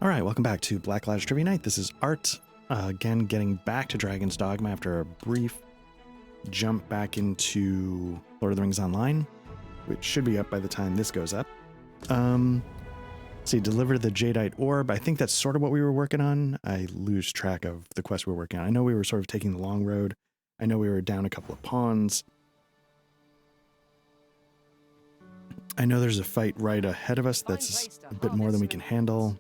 Alright, welcome back to Black Ladder Trivia Night. This is Art, again getting back to Dragon's Dogma after a brief jump back into Lord of the Rings Online, which should be up by the time this goes up. See, deliver the Jadeite Orb. I think that's sort of what we were working on. I lose track of the quest we were working on. I know we were sort of taking the long road. I know we were down a couple of pawns. I know there's a fight right ahead of us that's a bit more than we can handle.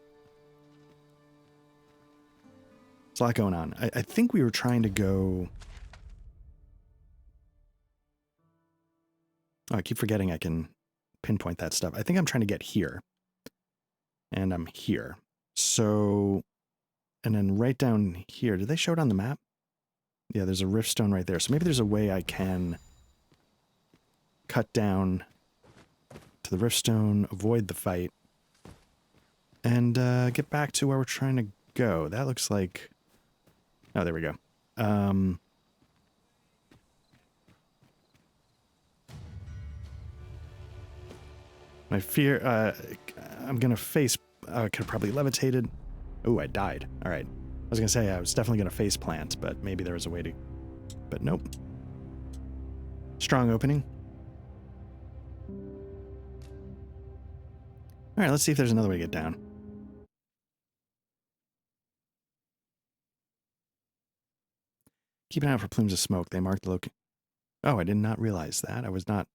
There's a lot going on. I think we were trying to go... Oh, I keep forgetting I can pinpoint that stuff. I think I'm trying to get here. And I'm here. So... And then right down here. Did they show it on the map? Yeah, there's a rift stone right there. So maybe there's a way I can cut down to the rift stone, avoid the fight, and get back to where we're trying to go. That looks like... Oh, there we go. My fear... I'm going to face... I could have probably levitated. Oh, I died. All right. I was going to say I was definitely going to face plant, but maybe there was a way to... But nope. Strong opening. All right, let's see if there's another way to get down. Keep an eye out for plumes of smoke. They mark the location. Oh, I did not realize that. I was not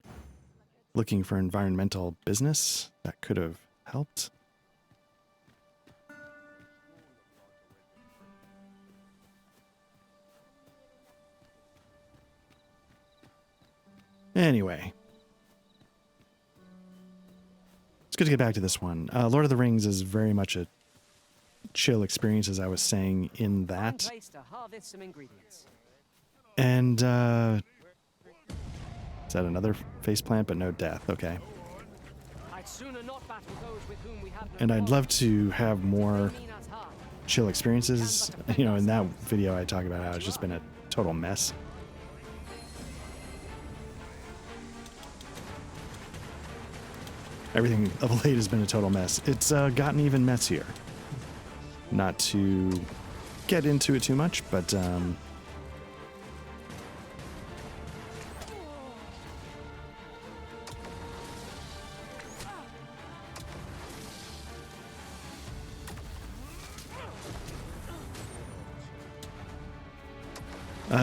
looking for environmental business. That could have helped. Anyway. It's good to get back to this one. Lord of the Rings is very much a chill experience, as I was saying in that. And, is that another faceplant, but no death? Okay. And I'd love to have more chill experiences. You know, in that video I talk about how it's just been a total mess. Everything of late has been a total mess. It's gotten even messier. Not to get into it too much, but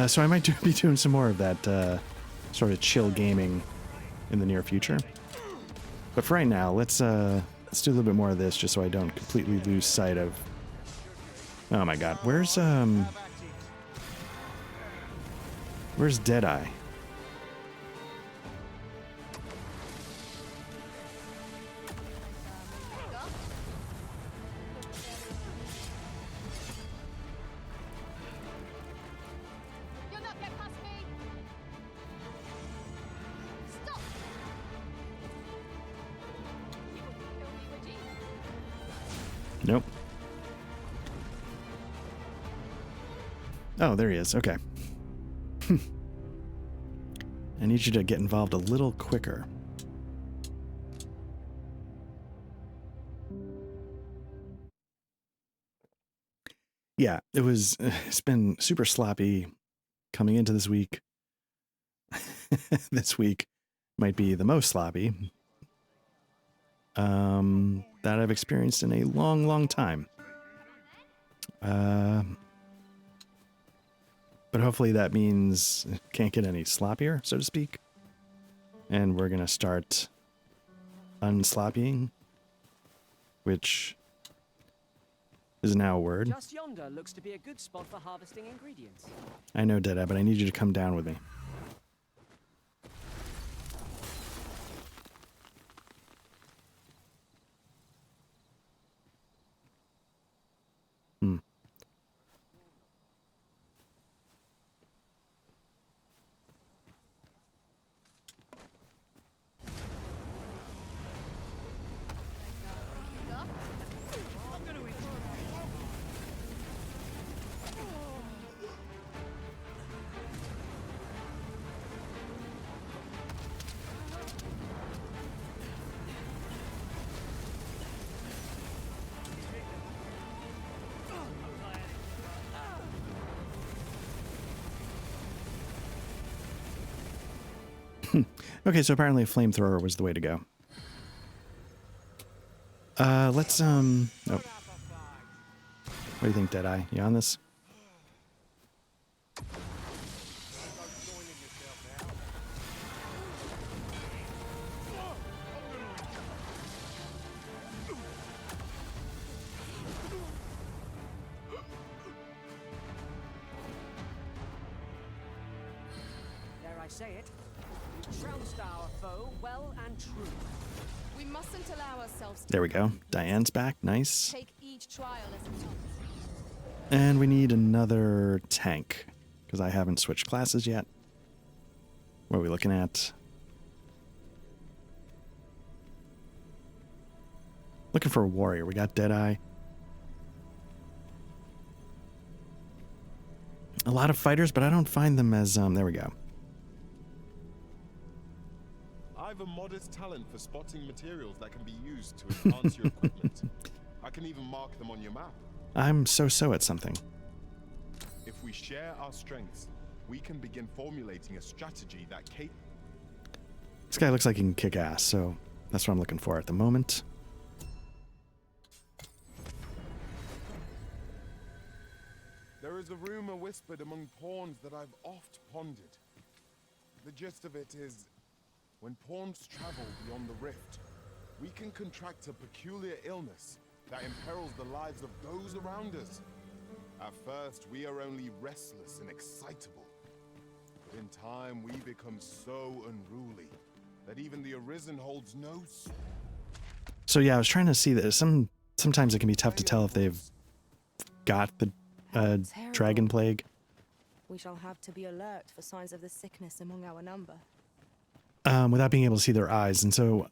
so I might be doing some more of that sort of chill gaming in the near future. But for right now, let's do a little bit more of this, just so I don't completely lose sight of... Oh my god, where's Deadeye? Nope. Oh, there he is. Okay. I need you to get involved a little quicker. Yeah, it's been super sloppy coming into this week. This week might be the most sloppy that I've experienced in a long, long time. But hopefully that means it can't get any sloppier, so to speak. And we're going to start unsloppying, which is now a word. Just yonder looks to be a good spot for harvesting ingredients. I know, Deadeye, but I need you to come down with me. Okay, so apparently a flamethrower was the way to go. Let's, oh. What do you think, Deadeye? You on this? Dare I say it? We trounced our foe well and true. We mustn't allow ourselves to There we go. Diane's back. Nice. take each trial as it comes. And we need another tank, because I haven't switched classes yet. What are we looking at? Looking for a warrior. We got Deadeye. A lot of fighters, but I don't find them as, there we go. I've a modest talent for spotting materials that can be used to enhance your equipment. I can even mark them on your map. I'm so-so at something. If we share our strengths, we can begin formulating a strategy that This guy looks like he can kick ass, so that's what I'm looking for at the moment. There is a rumor whispered among pawns that I've oft pondered. The gist of it is, when pawns travel beyond the rift, we can contract a peculiar illness that imperils the lives of those around us. At first, we are only restless and excitable. But in time, we become so unruly that even the Arisen holds no... So yeah, I was trying to see that sometimes it can be tough to tell if they've got the dragon plague. We shall have to be alert for signs of the sickness among our number. Without being able to see their eyes. And so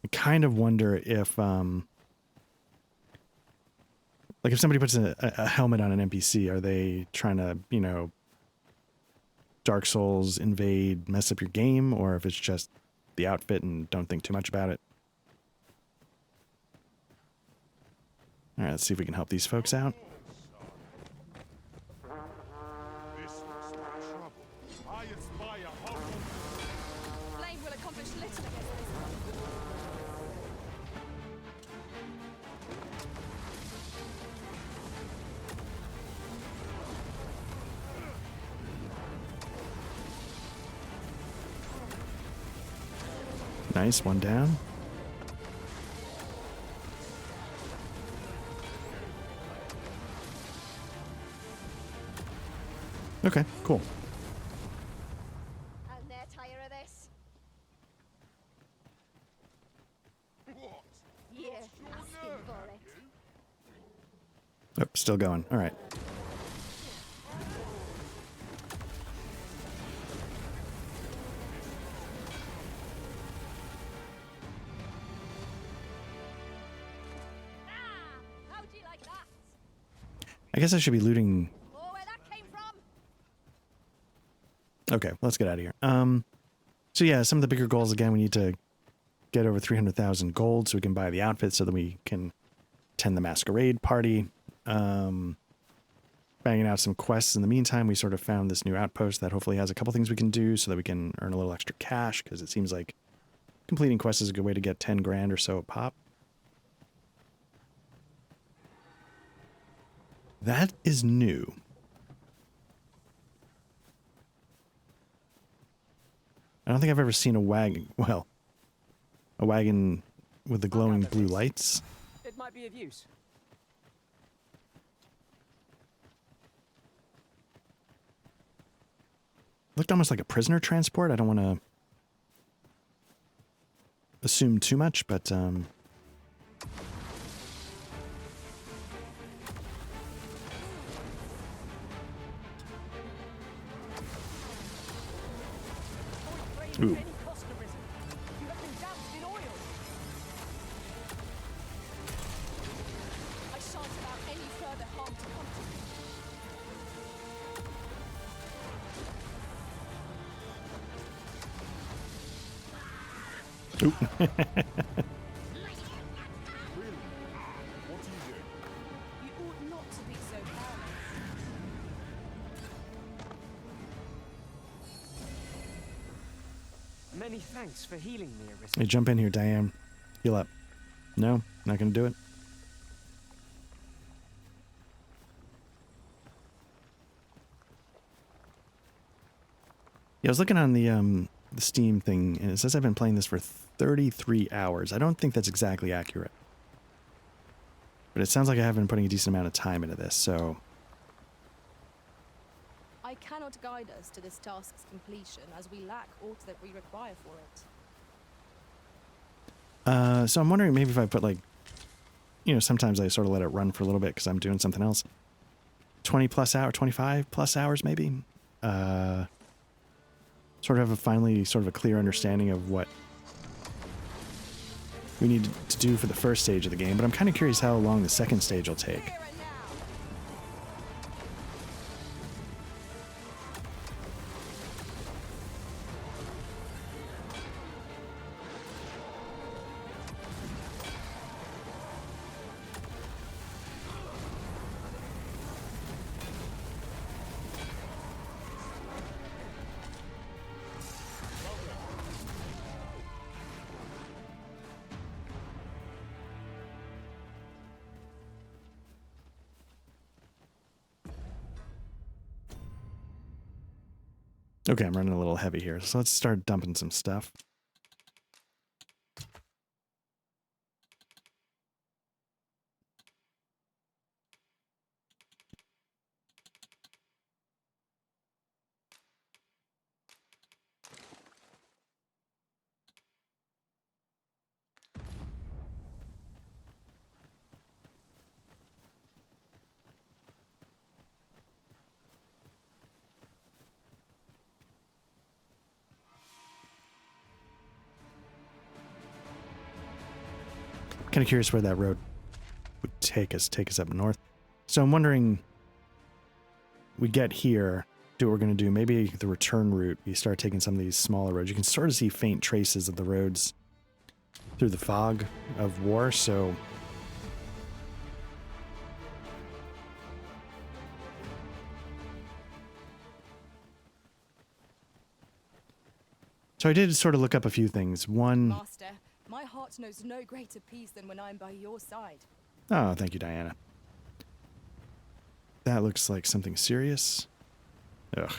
I kind of wonder if, like if somebody puts a helmet on an NPC, are they trying to, you know, Dark Souls invade, mess up your game, or if it's just the outfit and don't think too much about it. All right, let's see if we can help these folks out. This looks like trouble. I aspire hope. Flame will accomplish little against this one. Nice, one down. Okay, cool. And they're tired of this. What? Yeah, asking for it. Oh, still going. All right. How'd you like that? I guess I should be looting. Or where that came from? Okay, let's get out of here. So yeah, some of the bigger goals, again, we need to get over 300,000 gold so we can buy the outfit so that we can attend the masquerade party. Banging out some quests in the meantime. We sort of found this new outpost that hopefully has a couple things we can do so that we can earn a little extra cash, because it seems like completing quests is a good way to get 10 grand or so a pop. That is new. I don't think I've ever seen a wagon, well, a wagon with the glowing blue lights. It might be of use. Looked almost like a prisoner transport. I don't want to assume too much, but ooh. Any cost arisen. You have been doused in oil. I shan't allow any further harm to come to you. Ooh. Really? What do you do? You ought not to be so careless. Many thanks for healing me, Arisa. Hey, jump in here, Diane. Heal up. No? Not gonna do it? Yeah, I was looking on the Steam thing, and it says I've been playing this for 33 hours. I don't think that's exactly accurate. But it sounds like I have been putting a decent amount of time into this, so... I cannot guide us to this task's completion, as we lack aught that we require for it. So I'm wondering maybe if I put, like... You know, sometimes I sort of let it run for a little bit because I'm doing something else. 20 plus hours, 25 plus hours maybe? Sort of have finally sort of a clear understanding of what we need to do for the first stage of the game, but I'm kind of curious how long the second stage will take. Here and now. Okay, I'm running a little heavy here, so let's start dumping some stuff. Kind of curious where that road would take us up north. So I'm wondering, we get here, do what we're going to do. Maybe the return route, we start taking some of these smaller roads. You can sort of see faint traces of the roads through the fog of war, so... So I did sort of look up a few things. One... Master, my heart knows no greater peace than when I am by your side. Oh, thank you, Diana. That looks like something serious. Ugh.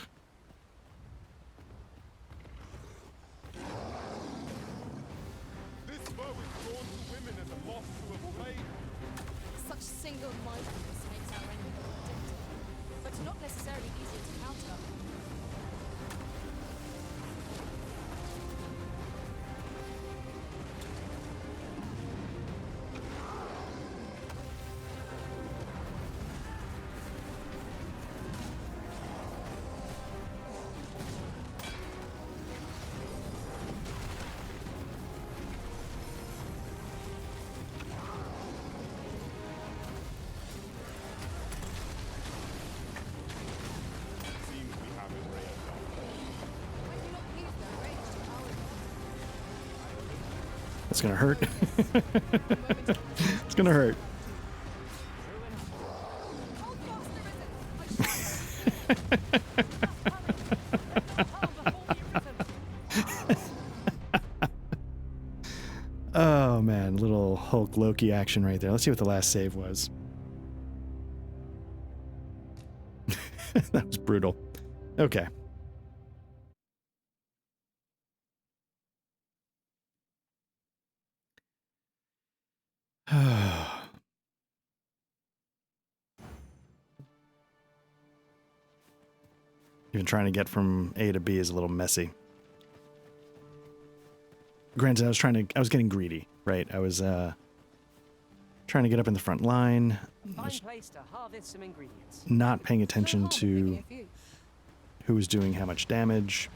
This bow is drawn to women as a moth to a flame. Such single-mindedness makes our enemy addictive, but not necessarily easier to counter. Seems we have it railed I do not use their rage to power. That's gonna hurt. A moment of It's gonna hurt. hold fast, Arisen! Oh man, little Hulk Loki action right there. Let's see what the last save was. That was brutal. Okay. Even trying to get from A to B is a little messy. Granted, I was getting greedy, right? I was trying to get up in the front line, Fine place to harvest some ingredients. not paying attention No harm in picking to a few. who was doing how much damage.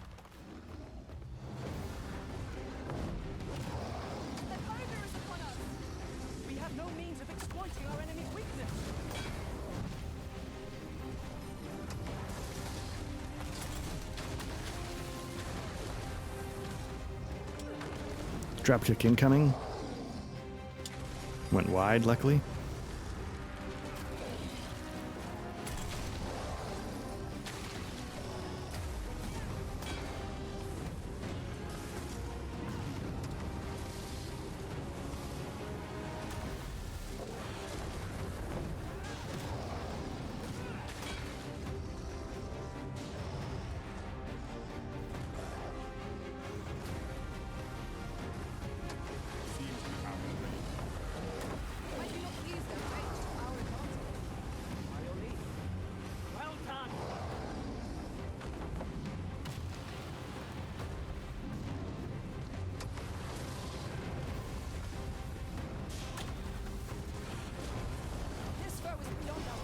The further is upon us! We have no means of exploiting our enemy's weakness. Dropkick incoming. Went wide, luckily.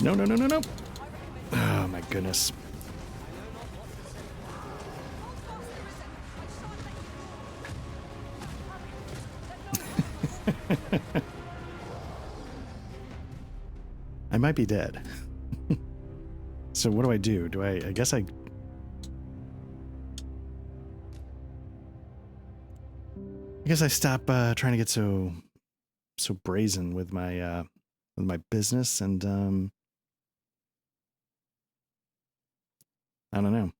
No, no, no, no, no. Oh my goodness. I might be dead. So what do? I guess I stop trying to get so brazen with my business, and I don't know.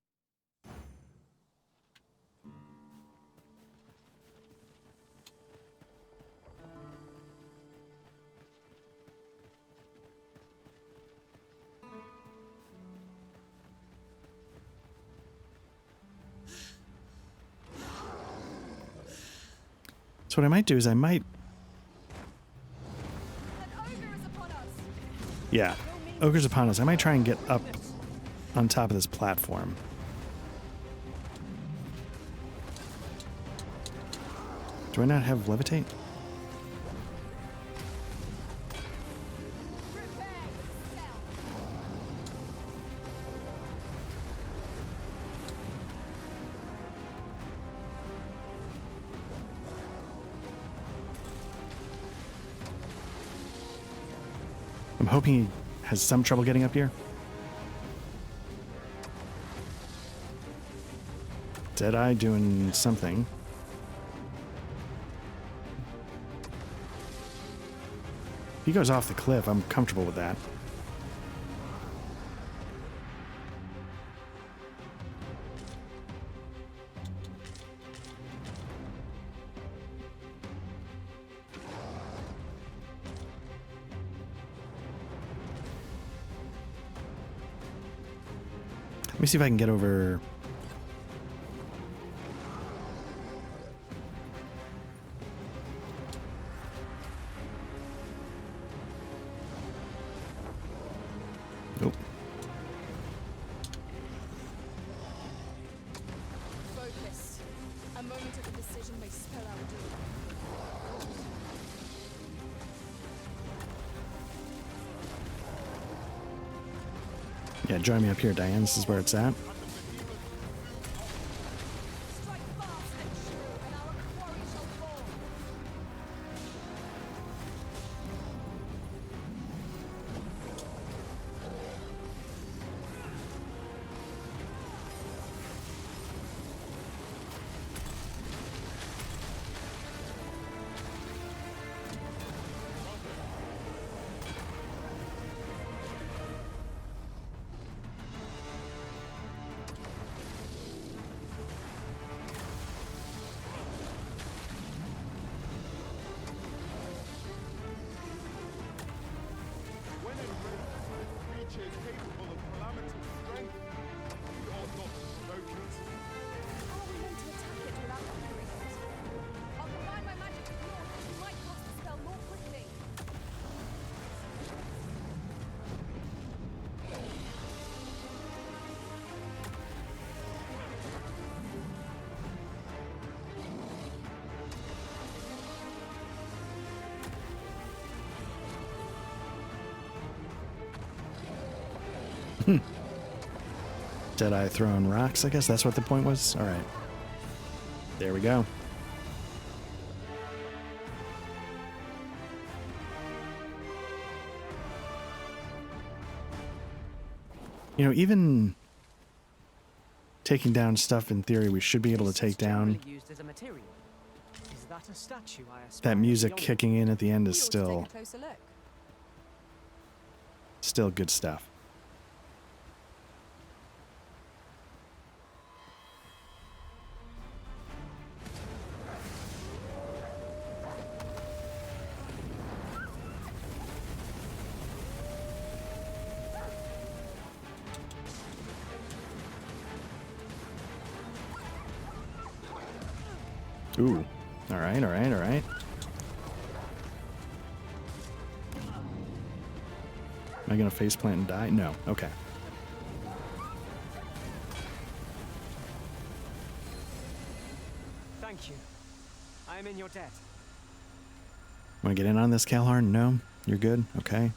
So what I might do is yeah, ogre's upon us. I might try and get up on top of this platform. Do I not have levitate? I'm hoping he has some trouble getting up here. Deadeye doing something. If he goes off the cliff, I'm comfortable with that. Let me see if I can get over. Nope. Focus. A moment of indecision may spell our doom. Yeah, join me up here, Diane. This is where it's at. Strike fast and true, and our quarry shall fall. When embraced, this creature is capable of calamitous strength. We ought not to provoke it. Are we meant to attack it without fearing it? I'll combine my magic with yours, and you might cast the spell more quickly. Deadeye throwing rocks, I guess that's what the point was. All right. There we go. You know, even taking down stuff in theory we should be able to take down. Used as a material. Is that a statue I aspire That to music be on? kicking in at the end We is ought to take still a closer look. good stuff. Ooh. All right, all right, all right. Am I going to faceplant and die? No. Okay. Thank you. I am in your debt. Want to get in on this, Calharn? No? You're good? Okay.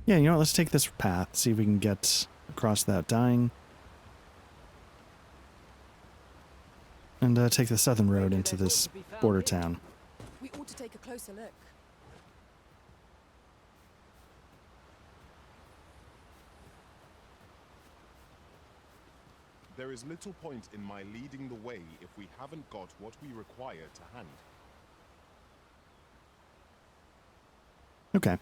Yeah, you know what? Let's take this path, see if we can get across without dying. And take the southern road Maybe into there's more this to be found border here. town. We ought to take a closer look. There is little point in my leading the way if we haven't got what we require to hand. Okay.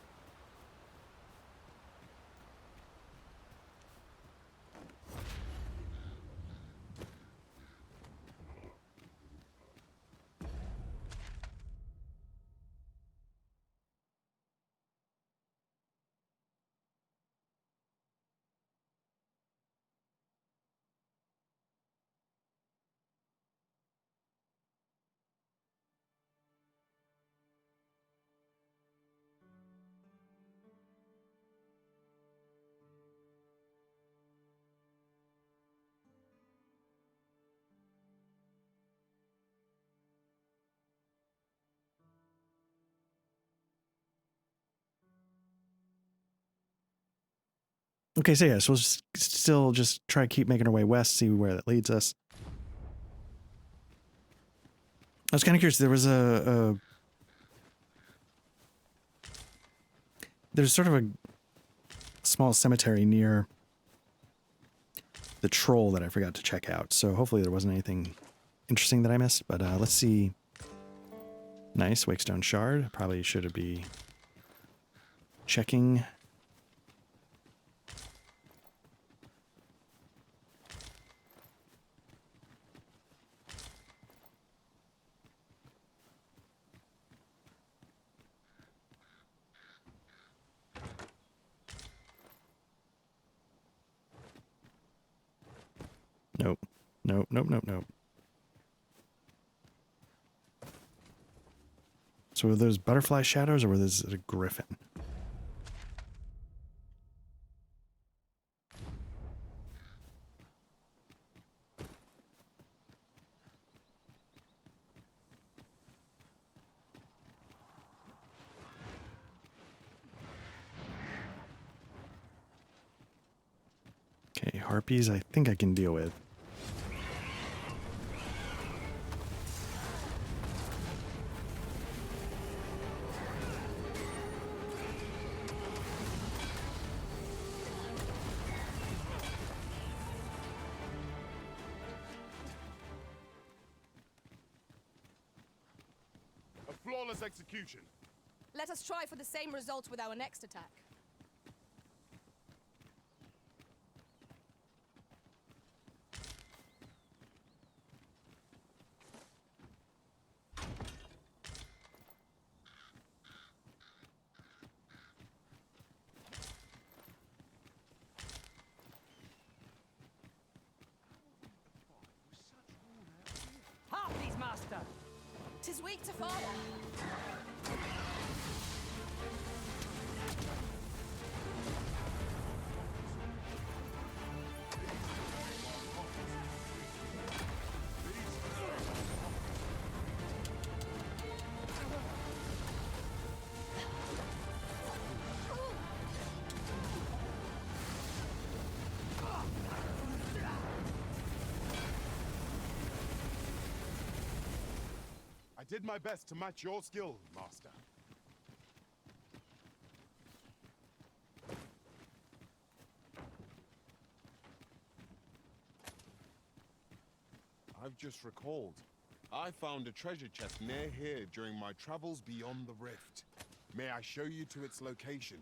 Okay, so yeah, so we'll still just try to keep making our way west, see where that leads us. I was kind of curious. There was there's sort of a small cemetery near the troll that I forgot to check out. So hopefully there wasn't anything interesting that I missed. But let's see. Nice Wakestone Shard. Probably should be checking. Nope. Nope, nope, nope, nope. So were those butterfly shadows or were those a griffin? Okay, harpies I think I can deal with. A flawless execution. Let us try for the same result with our next attack. Harpies, master! 'Tis weak to fire. I did my best to match your skill, Master. I've just recalled. I found a treasure chest near here during my travels beyond the rift. May I show you to its location?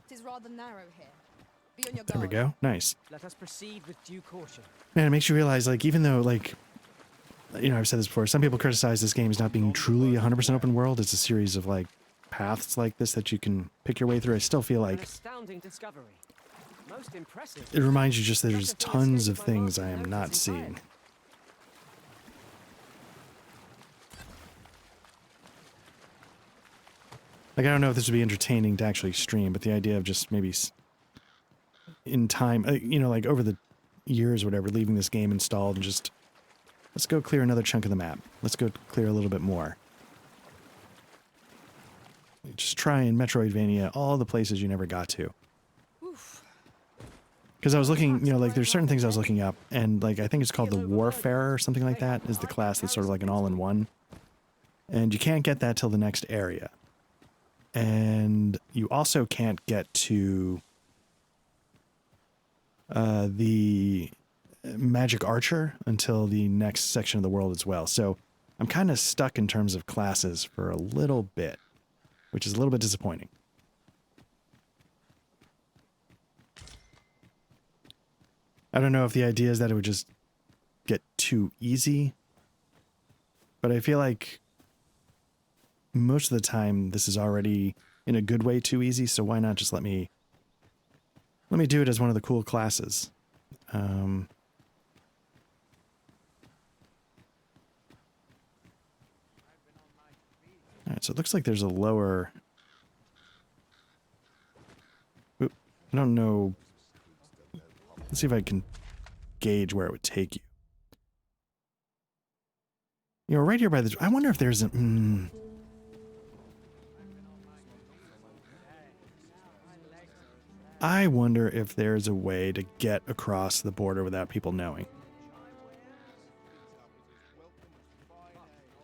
It is rather narrow here. Be on your There we guard. go. Nice. Let us proceed with due caution. Man, it makes you realize, like, even though, like, you know, I've said this before, some people criticize this game as not being truly 100% open world. It's a series of, like, paths like this that you can pick your way through. I still feel An like astounding discovery. Most impressive. it reminds you just that there's Such a thing tons of escaped my things I master's am notice not entirely. seeing. Like, I don't know if this would be entertaining to actually stream, but the idea of just maybe in time, you know, like over the years or whatever, leaving this game installed and just, let's go clear another chunk of the map. Let's go clear a little bit more. Just try in Metroidvania all the places you never got to. Oof. Because I was looking, you know, like there's certain things I was looking up, and like I think it's called the Warfarer or something like that, is the class that's sort of like an all-in-one. And you can't get that till the next area. And you also can't get to the Magic Archer until the next section of the world as well. So I'm kind of stuck in terms of classes for a little bit, which is a little bit disappointing. I don't know if the idea is that it would just get too easy, but I feel like most of the time this is already in a good way too easy, so why not just let me do it as one of the cool classes. Alright, so it looks like there's a lower... Oop, I don't know. Let's see if I can gauge where it would take you. You know, right here by the... I wonder if there's a... I wonder if there's a way to get across the border without people knowing.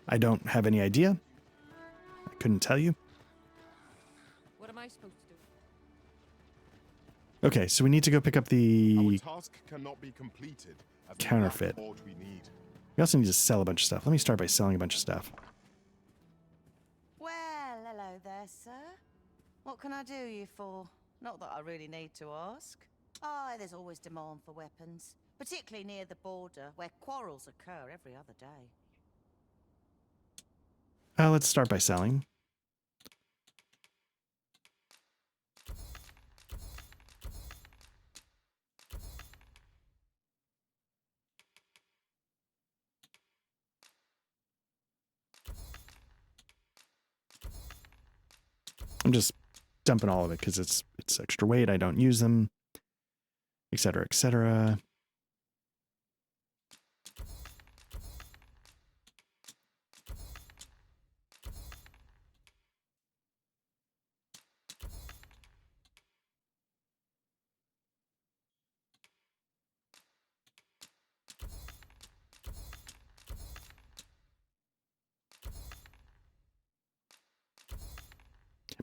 I don't have any idea. I couldn't tell you. What am I supposed to do? Okay, so we need to go pick up Our the task cannot be completed as we counterfeit. lack the board we need. We also need to sell a bunch of stuff. Let me start by selling a bunch of stuff. Well, hello there, sir. What can I do you for? Not that I really need to ask. Oh, there's always demand for weapons, particularly near the border, where quarrels occur every other day. Let's start by selling. I'm just dumping all of it because it's extra weight. I don't use them, etc., etc.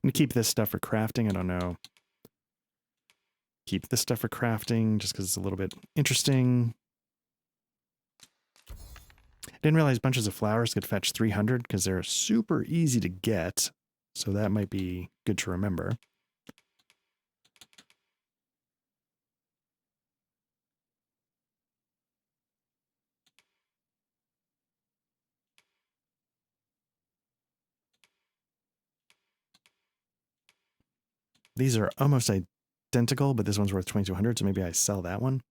I'm gonna keep this stuff for crafting. I don't know. Keep this stuff for crafting just because it's a little bit interesting. I didn't realize bunches of flowers could fetch 300 because they're super easy to get. So that might be good to remember. These are almost identical, but this one's worth 2,200, so maybe I sell that one.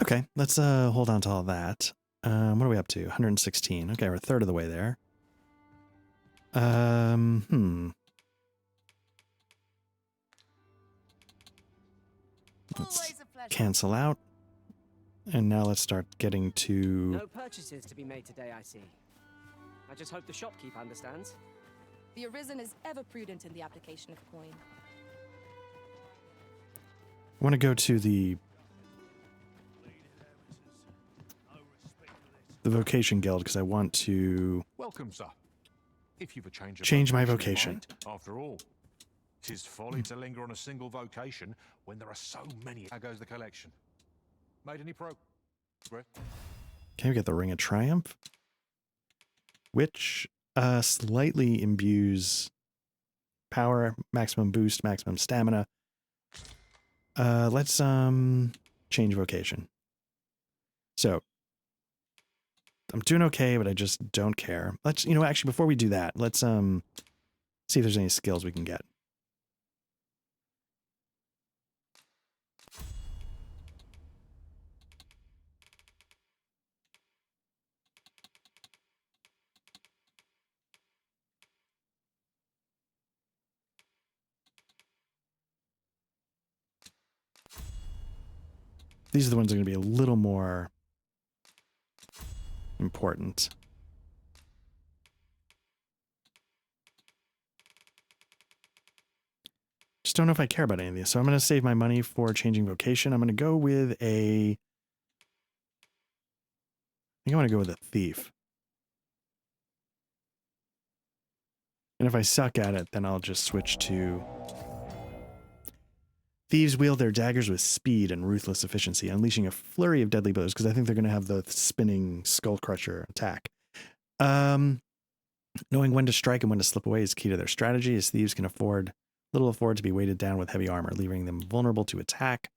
Okay, let's hold on to all that. What are we up to? 116. Okay, we're a third of the way there. Let's Always a pleasure. cancel out. And now let's start getting to... No purchases to be made today, I see. I just hope the shopkeep understands. The Arisen is ever prudent in the application of coin. I want to go to the vocation guild because I want to Welcome, sir. If you've a change my in vocation. mind, after all, 'tis folly to linger on a single vocation when there are so many. How goes the collection? Made any progress? Okay, we get the Ring of Triumph, which slightly imbues power, maximum boost, maximum stamina. Let's change vocation. So I'm doing okay, but I just don't care. Let's, you know, actually before we do that, let's see if there's any skills we can get. These are the ones that are going to be a little more important. Just don't know if I care about any of these. So I'm going to save my money for changing vocation. I'm going to go with a... I think I want to go with a thief. And if I suck at it, then I'll just switch to... Thieves wield their daggers with speed and ruthless efficiency, unleashing a flurry of deadly blows, because I think they're going to have the spinning skull crusher attack. Knowing when to strike and when to slip away is key to their strategy, as thieves can afford to be weighted down with heavy armor, leaving them vulnerable to attack.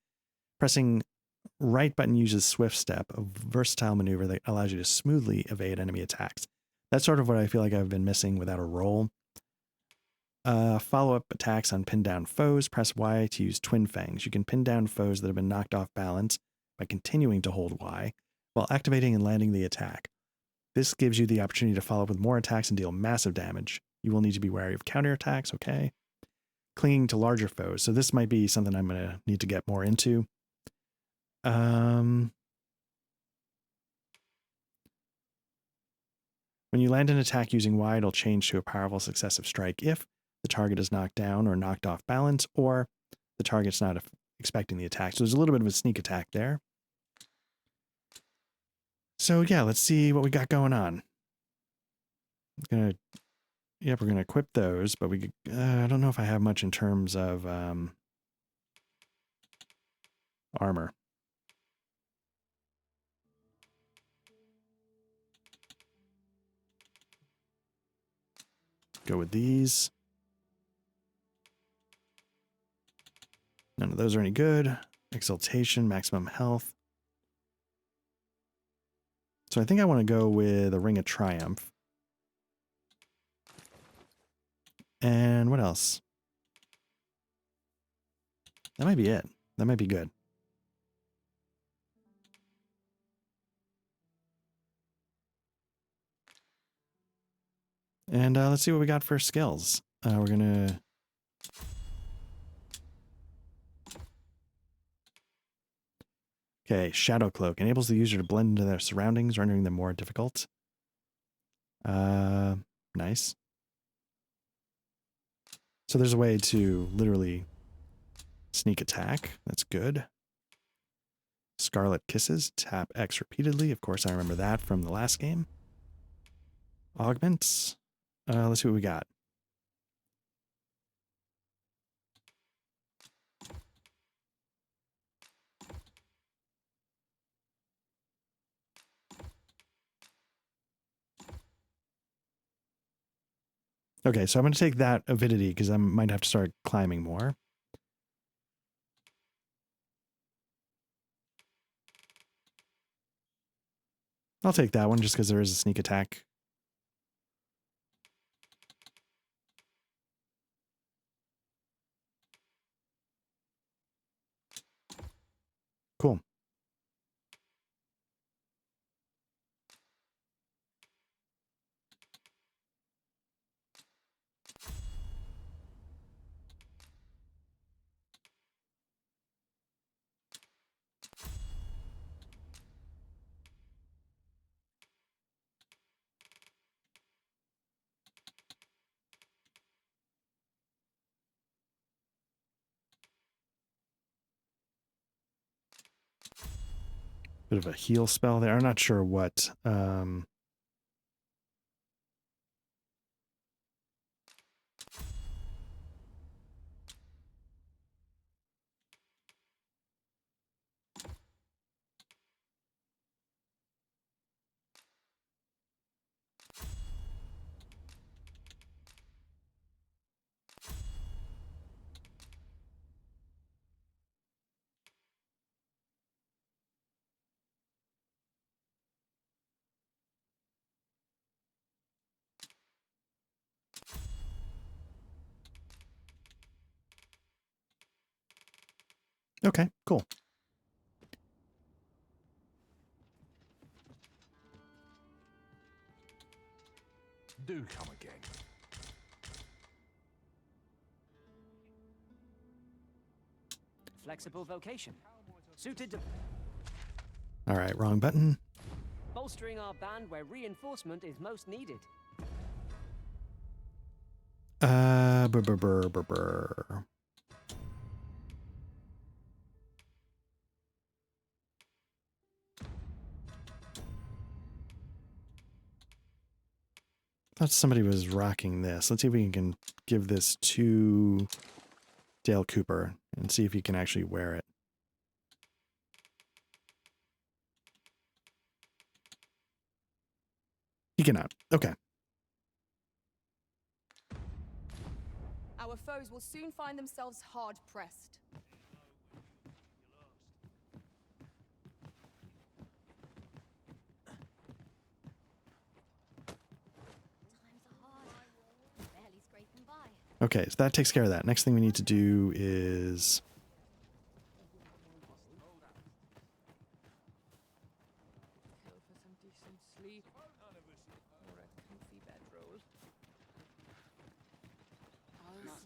Pressing right button uses Swift Step, a versatile maneuver that allows you to smoothly evade enemy attacks. That's sort of what I feel like I've been missing without a roll. Follow-up attacks on pinned down foes. Press Y to use Twin Fangs. You can pin down foes that have been knocked off balance by continuing to hold Y while activating and landing the attack. This gives you the opportunity to follow up with more attacks and deal massive damage. You will need to be wary of counterattacks, okay? Clinging to larger foes. So this might be something I'm going to need to get more into. When you land an attack using Y, it'll change to a powerful successive strike if the target is knocked down or knocked off balance, or the target's not expecting the attack. So there's a little bit of a sneak attack there. So yeah, let's see what we got going on. We're gonna equip those, but I don't know if I have much in terms of armor. Go with these. None of those are any good. Exaltation, maximum health. So I think I want to go with a Ring of Triumph. And what else? That might be it. That might be good. And let's see what we got for skills. We're going to... Okay, Shadow Cloak enables the user to blend into their surroundings, rendering them more difficult. Nice. So there's a way to literally sneak attack. That's good. Scarlet Kisses, tap X repeatedly. Of course, I remember that from the last game. Augments. Let's see what we got. Okay, so I'm going to take that avidity because I might have to start climbing more. I'll take that one just because there is a sneak attack. Cool. Bit of a heal spell there. I'm not sure what. Okay, cool. Do come again. Flexible vocation. Suited to All right, wrong button. bolstering our band where reinforcement is most needed. Brr, brr, brr, brr, brr. Thought somebody was rocking this. Let's see if we can give this to Dale Cooper and see if he can actually wear it. He cannot. Okay. Our foes will soon find themselves hard pressed. Times are hard. Barely scraping by. Okay, so that takes care of that. Next thing we need to do is Go for some decent sleep or a comfy bedroll.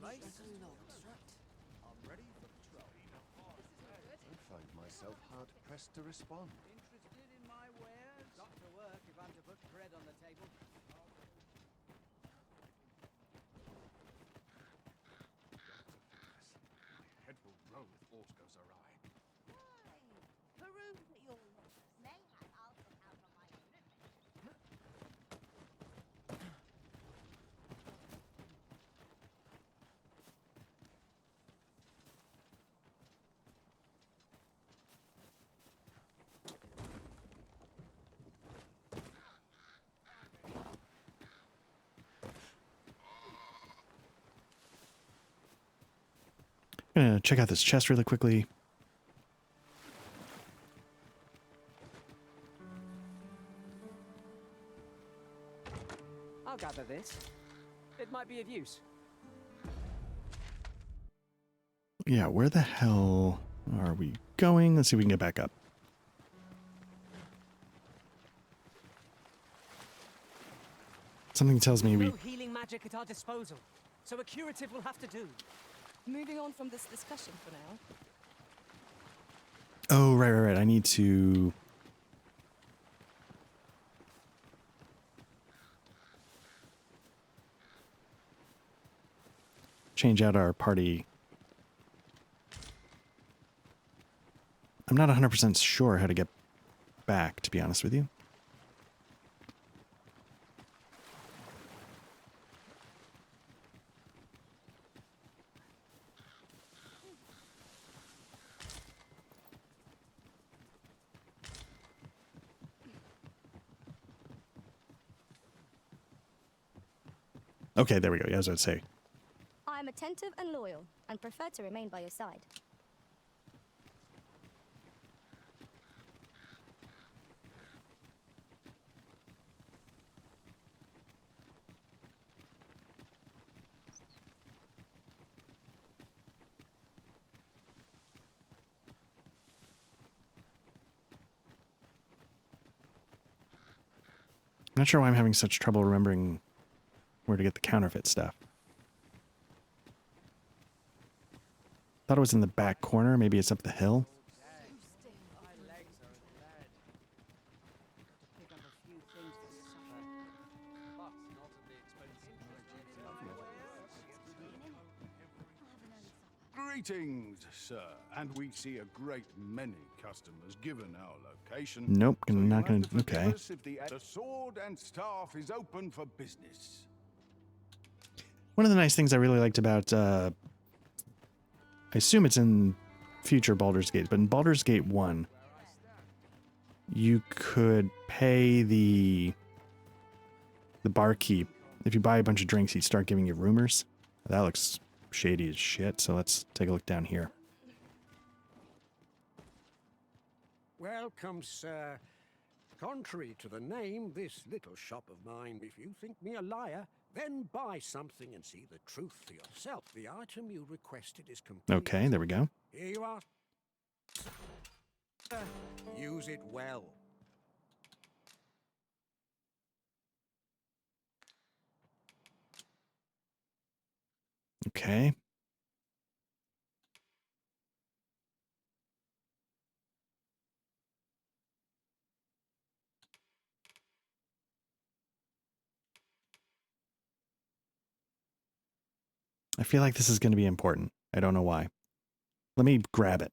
Right. I'm ready for patrol. I find myself hard pressed to respond. Interested in my wares? Got to work if I'm to put bread on the table. My head will roll if aught goes awry. Peruse at your letters. May I'll get out on my unit. I'm gonna check out this chest really quickly. I'll gather this. It might be of use. Yeah, where the hell are we going? Let's see if we can get back up. Something tells me we... No healing magic at our disposal, so a curative will have to do. Moving on from this discussion for now. Oh, right. I need to... change out our party. I'm not 100% sure how to get back, to be honest with you. Okay, there we go. Yeah, as I would say. I'm attentive and loyal, and prefer to remain by your side. I'm not sure why I'm having such trouble remembering where to get the counterfeit stuff. Thought it was in the back corner. Maybe it's up the hill. My legs are lead. Got to pick up a few things for supper. But not at the expense of my duty. I'll have an early supper. Greetings, sir. And we see a great many customers given our location. Nope, So you'll not have gonna. to forgive Okay. us if the sword and staff is open for business. One of the nice things I really liked about, I assume it's in future Baldur's Gate, but in Baldur's Gate 1, you could pay the barkeep. If you buy a bunch of drinks, he'd start giving you rumors. That looks shady as shit, so let's take a look down here. Welcome, sir. Contrary to the name, this little shop of mine, if you think me a liar, then buy something and see the truth for yourself. The item you requested is complete. Okay, there we go. Here you are. Use it well. Okay. I feel like this is going to be important. I don't know why. Let me grab it.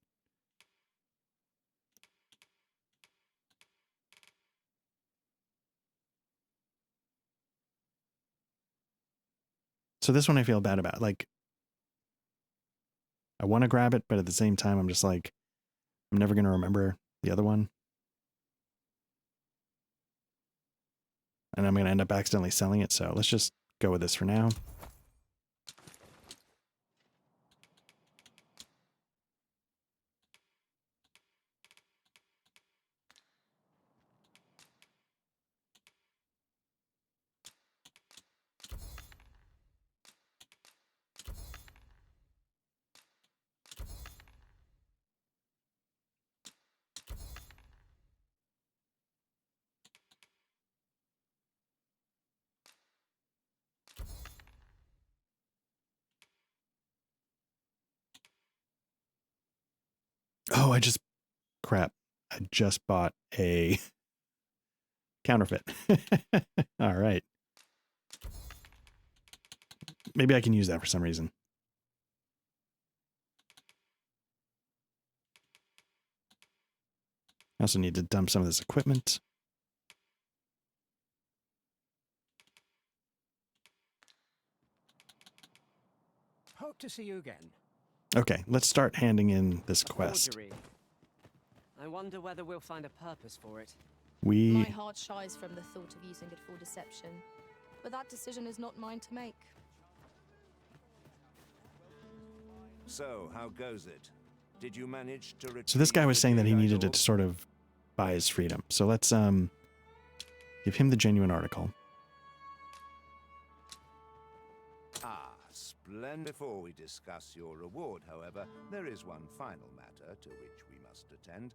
So this one I feel bad about. Like, I want to grab it, but at the same time, I'm just like, I'm never going to remember the other one. And I'm going to end up accidentally selling it, so let's just go with this for now. Oh, crap. I just bought a counterfeit. All right. Maybe I can use that for some reason. I also need to dump some of this equipment. Hope to see you again. Okay, let's start handing in this quest. Forgery. I wonder whether we'll find a purpose for it. My heart shies from the thought of using it for deception, but that decision is not mine to make. So, how goes it? Did you manage to So this guy was saying that he needed it to sort of buy his freedom. So let's give him the genuine article. Ah, splendid. Before we discuss your reward, however, there is one final matter to which we must attend.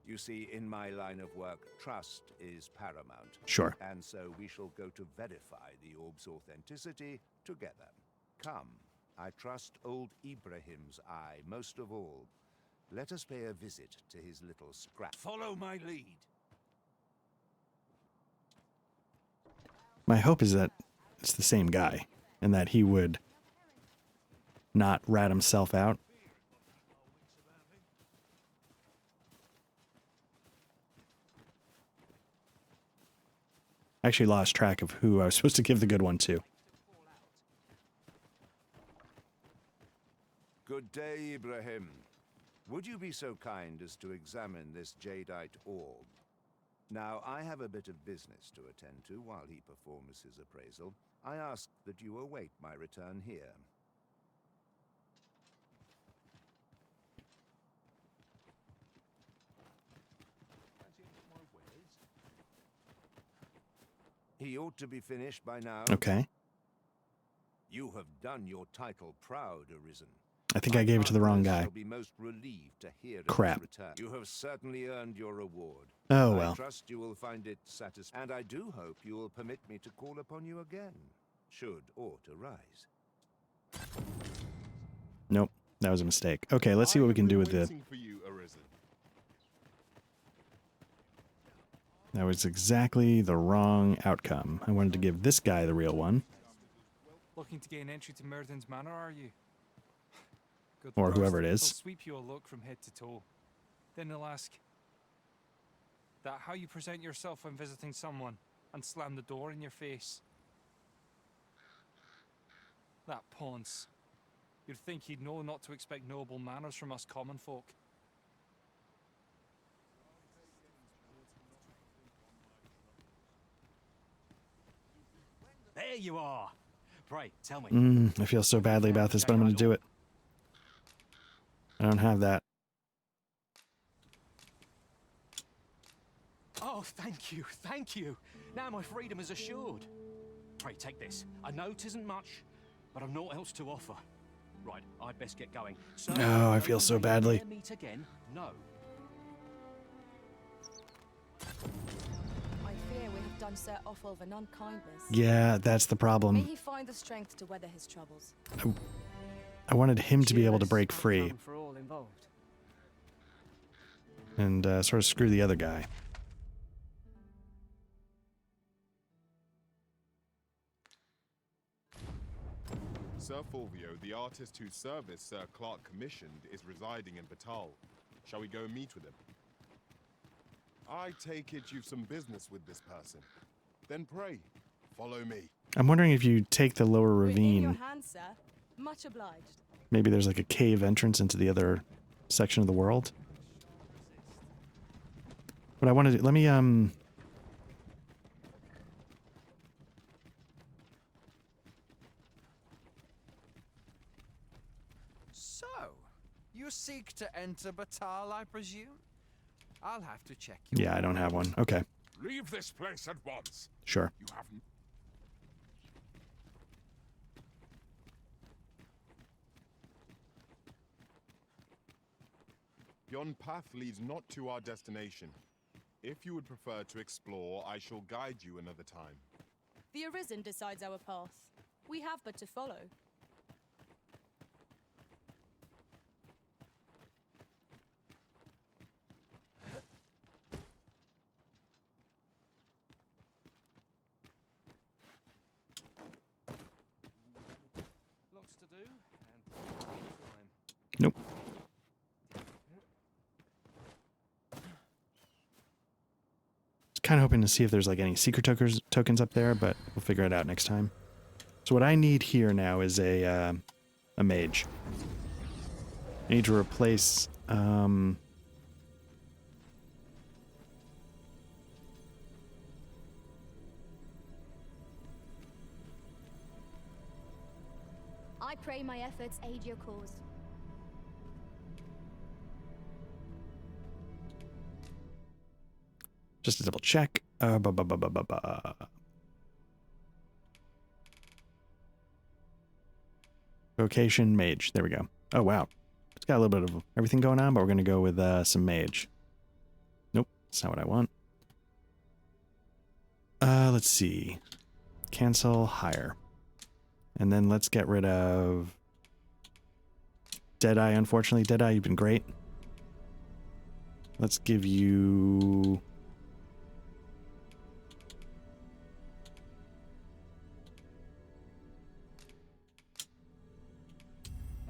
You see, in my line of work, trust is paramount. Sure. And so we shall go to verify the orb's authenticity together. Come, I trust old Ibrahim's eye most of all. Let us pay a visit to his little scrap. Follow my lead. My hope is that it's the same guy and that he would not rat himself out. I actually lost track of who I was supposed to give the good one to. Good day, Ibrahim. Would you be so kind as to examine this jadeite orb? Now, I have a bit of business to attend to while he performs his appraisal. I ask that you await my return here. He ought to be finished by now. Okay. You have done your title proud, Arisen. I think I gave it to the wrong guy. Shall be most relieved to hear of Crap. its return. You have certainly earned your reward. Oh, I well. trust you will find it satisfying, and I do hope you will permit me to call upon you again, should aught arise. Nope, that was a mistake. Okay, let's see what we can do with the... For you, Arisen. That was exactly the wrong outcome. I wanted to give this guy the real one. Looking to gain entry to Murden's Manor, are you? or whoever it They'll is. sweep you a look from head to toe. Then they'll ask, that how you present yourself when visiting someone, and slam the door in your face. That Ponce. You'd think he'd know not to expect noble manners from us common folk. There you are. Pray, tell me. I feel so badly about this, but I'm going to do it. I don't have that. Oh, thank you, thank you. Now my freedom is assured. Pray, take this. I know 'tisn't much, but I've naught else to offer. Right, I'd best get going. So, Oh, I feel so badly. Meet again? No. I fear we have done Sir Offal an unkindness. Yeah, that's the May problem. he find the strength to weather his troubles. I wanted him to be able to break Cheerless free outcome for all involved. and sort of screw the other guy. Sir Fulvio, the artist whose service Sir Clark commissioned, is residing in Batal. Shall we go and meet with him? I take it you've some business with this person. Then pray, follow me. I'm wondering if you take the lower We're in your ravine, hands, sir. Much obliged. maybe there's like a cave entrance into the other section of the world. But I wanted to, let me, So, you seek to enter Batal, I presume? I'll have to check you. yeah, I don't have one. Okay, Leave this place at once. sure. You haven't. Yon path leads not to our destination. If you would prefer to explore, I shall guide you another time. The Arisen decides our path. We have but to follow. Lots to do, and time. Nope. Was kind of hoping to see if there's like any secret tokens up there, but we'll figure it out next time. So what I need here now is a mage. I need to replace I pray my efforts aid your cause. just to double check. Vocation mage. There we go. Oh wow, it's got a little bit of everything going on, but we're gonna go with some mage. Nope, that's not what I want. Let's see. Cancel hire. And then let's get rid of Deadeye, unfortunately. Deadeye, you've been great. Let's give you...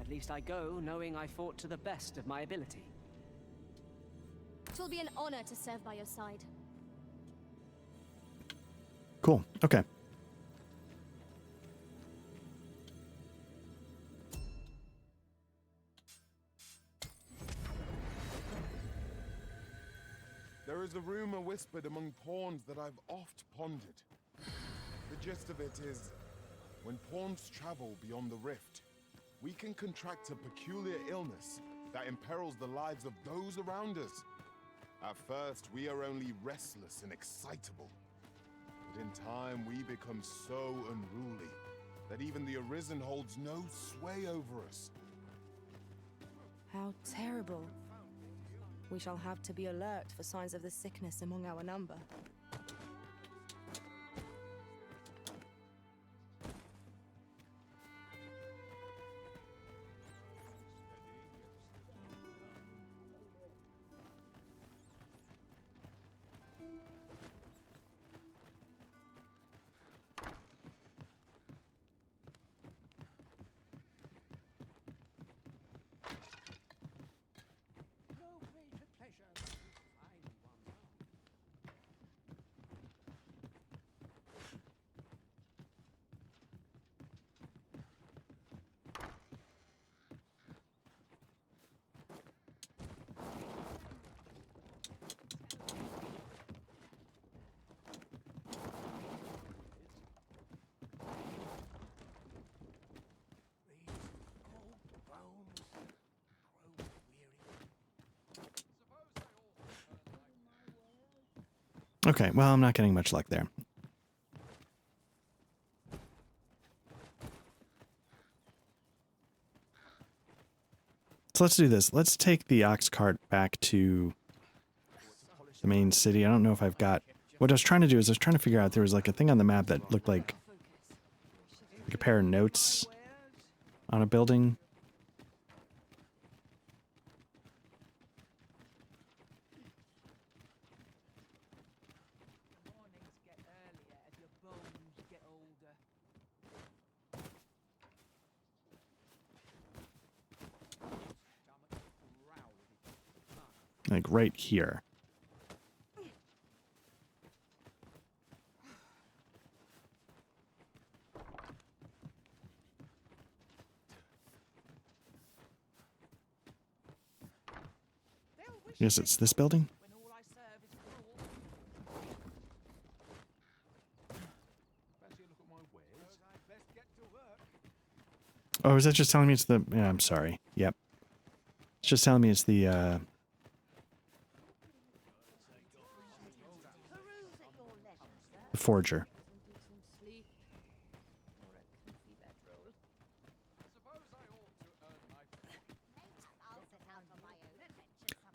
At least I go knowing I fought to the best of my ability. It will be an honor to serve by your side. Cool. Okay. There is a rumor whispered among pawns that I've oft pondered. The gist of it is, when pawns travel beyond the rift, we can contract a peculiar illness that imperils the lives of those around us. At first, we are only restless and excitable. But in time, we become so unruly that even the Arisen holds no sway over us. How terrible. We shall have to be alert for signs of the sickness among our number. Okay, well, I'm not getting much luck there. So let's do this. Let's take the ox cart back to the main city. I don't know if I've got... What I was trying to do is I was trying to figure out there was like a thing on the map that looked like a pair of notes on a building. Mornings get earlier as your bones get older. Like right here. Yes, it's this building. Oh, is that just telling me it's the... Yeah, I'm sorry. Yep. It's just telling me it's the forger.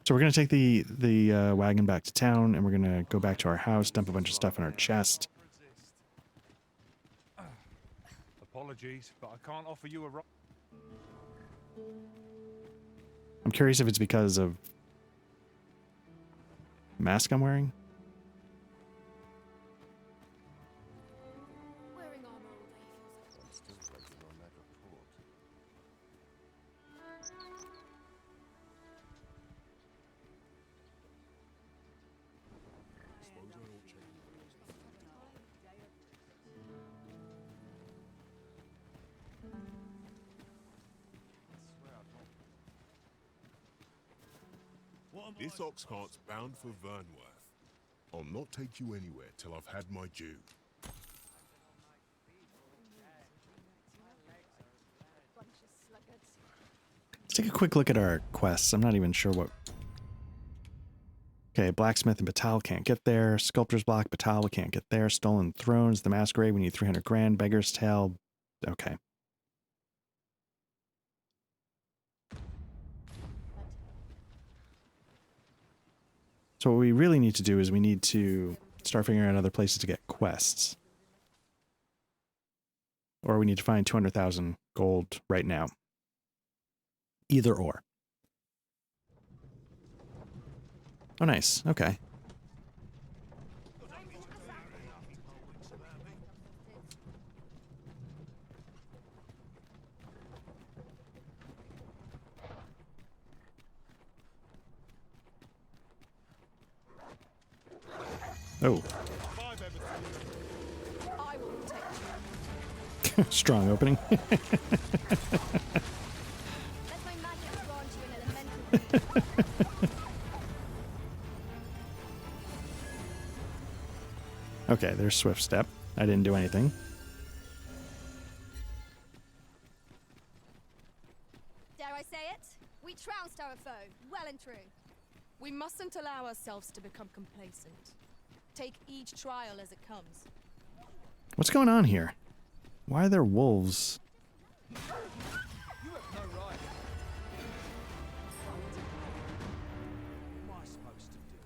So we're going to take the wagon back to town, and we're going to go back to our house, dump a bunch of stuff in our chest. Apologies, but I can't offer you a... I'm curious if it's because of the mask I'm wearing. Wearing armor all day feels like Still waiting on that report. This ox cart's bound for Vernworth. I'll not take you anywhere till I've had my due. Let's take a quick look at our quests. I'm not even sure what... Okay, Blacksmith and Batal can't get there. Sculptor's Block, Batal, we can't get there. Stolen Thrones, The Masquerade, we need 300 grand. Beggar's Tale, okay. So what we really need to do is we need to start figuring out other places to get quests. Or we need to find 200,000 gold right now. Either or. Oh, nice. Okay. Oh. I will protect you. Strong opening. Let my magic grant you an elemental. Okay, there's Swift Step. I didn't do anything. Dare I say it? We trounced our foe, well and true. We mustn't allow ourselves to become complacent. Take each trial as it comes. What's going on here? Why are there wolves? You have no right. What am I supposed to do?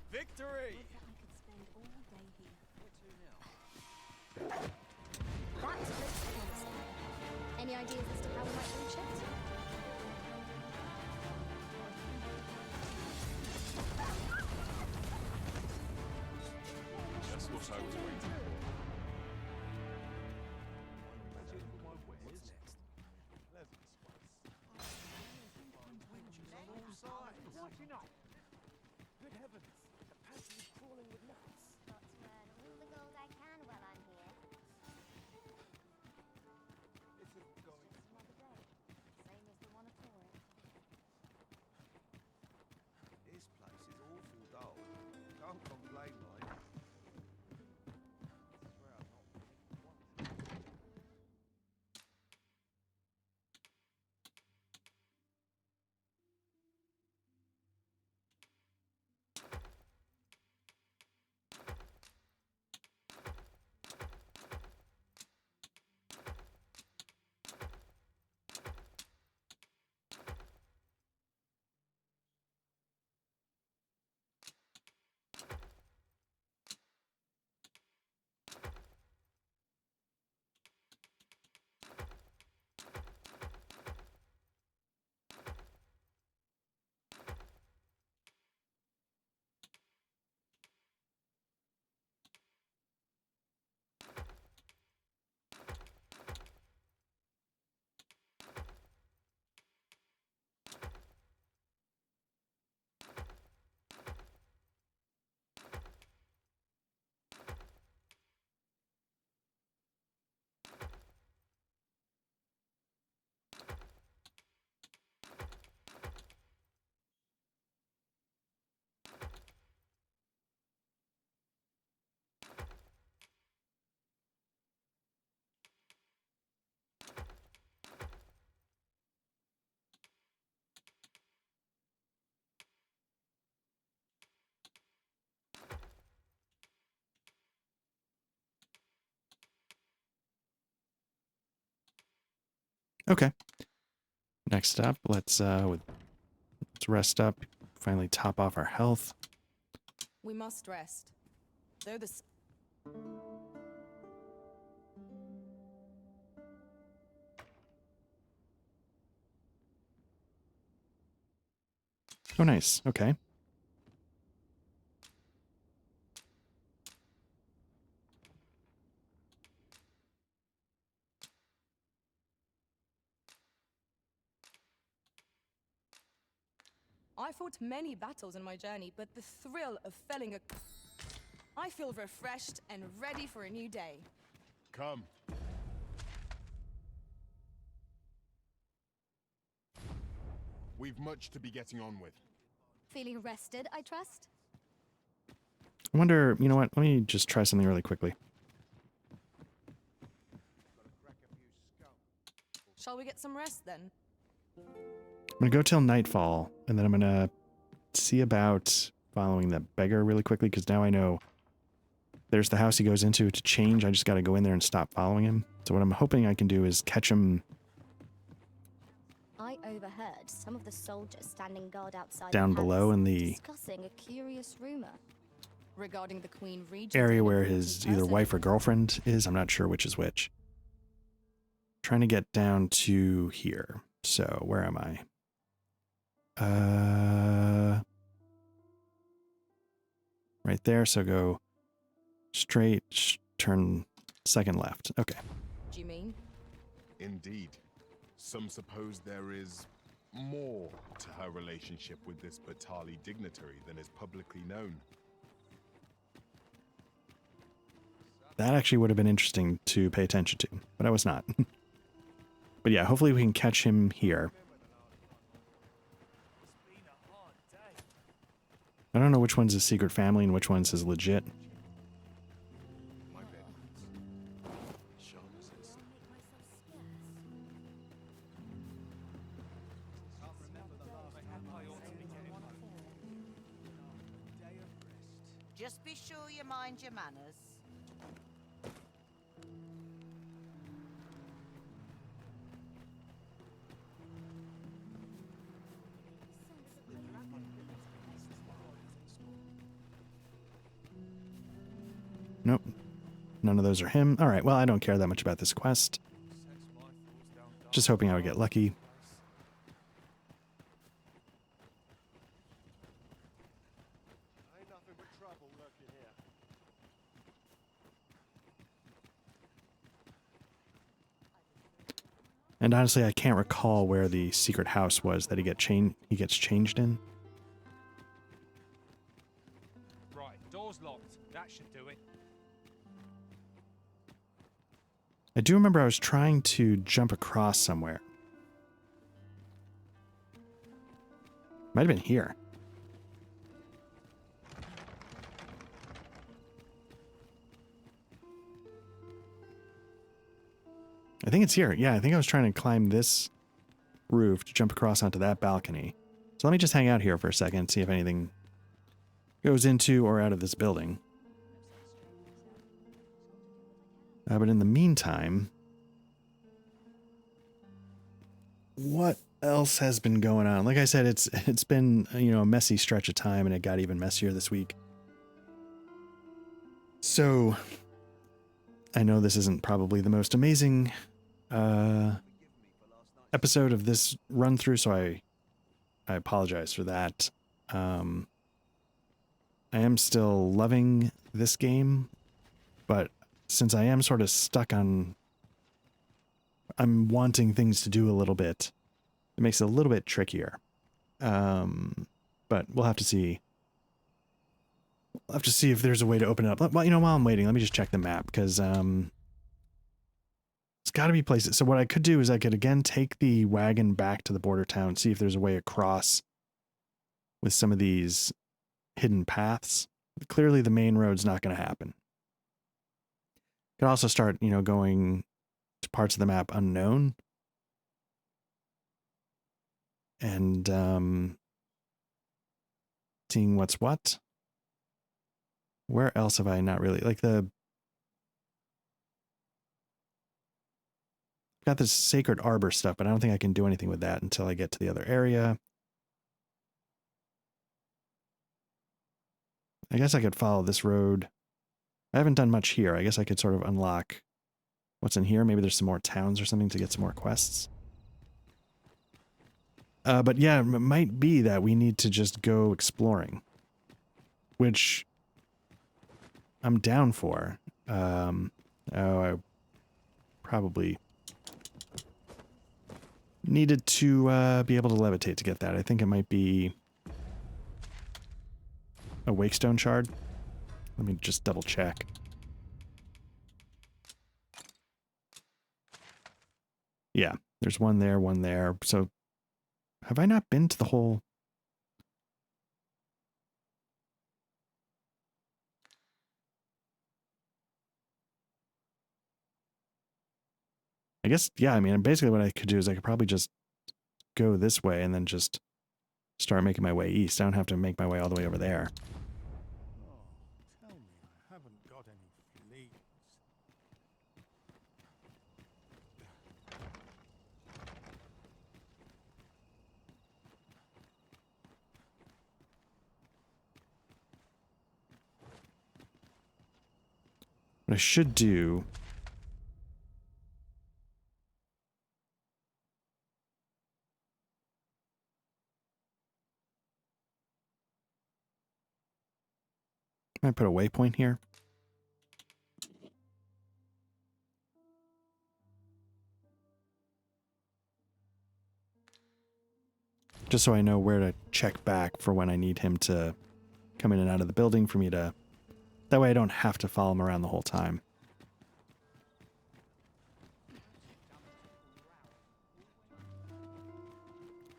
Victory! I could spend all day here. Where to now? That looks promising. Any ideas as to how we might reach it? That's what I was waiting for. Good heavens, the passage is crawling with nuts. Got to earn all the gold I can while I'm here. It's a going. Just another day. Okay. Next up, let's rest up. Finally top off our health. We must rest. Though the Oh, nice. Okay. I fought many battles in my journey, but the thrill of felling a... I feel refreshed and ready for a new day. Come. We've much to be getting on with. Feeling rested, I trust? I wonder, you know what? Let me just try something really quickly. Shall we get some rest then? I'm going to go till nightfall, and then I'm going to see about following the beggar really quickly, because now I know there's the house he goes into to change. I just got to go in there and stop following him. So what I'm hoping I can do is catch him I overheard some of the soldiers standing guard outside down the below palace in the discussing a curious rumor regarding the Queen Regent area and where important his either person. wife or girlfriend is. I'm not sure which is which. Trying to get down to here. So where am I? Right there. So go straight, turn second left. Okay. Do you mean? Indeed. Some suppose there is more to her relationship with this Batali dignitary than is publicly known. That actually would have been interesting to pay attention to, but I was not. But yeah, hopefully we can catch him here. I don't know which one's his secret family and which one's his legit. Just be sure you mind your manners. Nope. None of those are him. All right, well, I don't care that much about this quest. Just hoping I would get lucky. And honestly, I can't recall where the secret house was that he gets changed in. Right, door's locked. That should do it. I do remember I was trying to jump across somewhere. Might have been here. I think it's here. Yeah, I think I was trying to climb this roof to jump across onto that balcony. So let me just hang out here for a second, see if anything goes into or out of this building. But in the meantime, what else has been going on? Like I said, it's been, you know, a messy stretch of time, and it got even messier this week. So I know this isn't probably the most amazing episode of this run through, so I apologize for that. I am still loving this game, but since I am sort of stuck on, I'm wanting things to do a little bit, it makes it a little bit trickier. But we'll have to see. We'll have to see if there's a way to open it up. Well, you know, while I'm waiting, let me just check the map, because it's got to be places. So what I could do is I could again take the wagon back to the border town, see if there's a way across with some of these hidden paths. Clearly the main road's not going to happen. Could also start, you know, going to parts of the map unknown. And seeing what's what. Where else have I not really, like got this sacred arbor stuff, but I don't think I can do anything with that until I get to the other area. I guess I could follow this road. I haven't done much here. I guess I could sort of unlock what's in here. Maybe there's some more towns or something to get some more quests. But yeah, it might be that we need to just go exploring, which I'm down for. Oh, I probably needed to be able to levitate to get that. I think it might be a Wakestone shard. Let me just double check. Yeah, there's one there, one there. So have I not been to the whole... I guess, yeah, I mean, basically what I could do is I could probably just go this way and then just start making my way east. I don't have to make my way all the way over there. Oh, tell me I haven't got any fleas. What I should do... I put a waypoint here. Just so I know where to check back for when I need him to come in and out of the building for me to... That way I don't have to follow him around the whole time.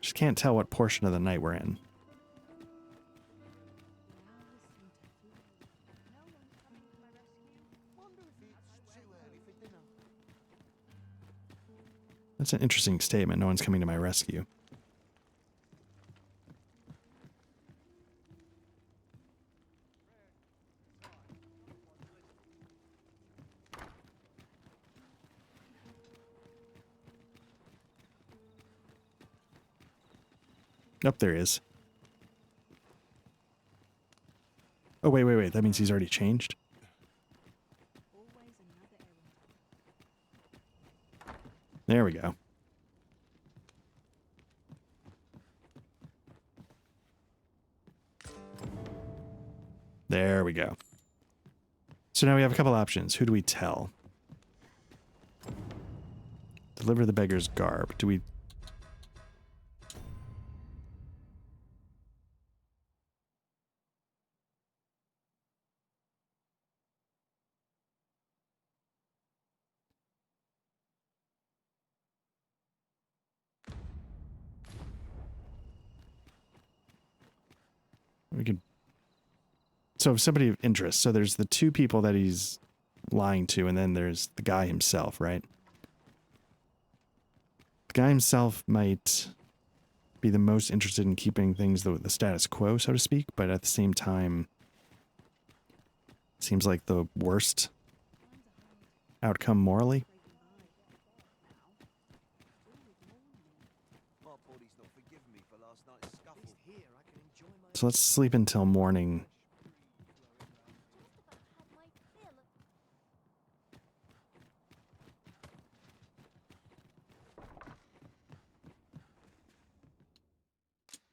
Just can't tell what portion of the night we're in. That's an interesting statement. No one's coming to my rescue. Nope, there is. Oh, wait, wait, wait. That means he's already changed? There we go. There we go. So now we have a couple options. Who do we tell? Deliver the beggar's garb. Do we... We could... So somebody of interest. So there's the two people that he's lying to, and then there's the guy himself, right? The guy himself might be the most interested in keeping things the status quo, so to speak, but at the same time, seems like the worst outcome morally. So let's sleep until morning.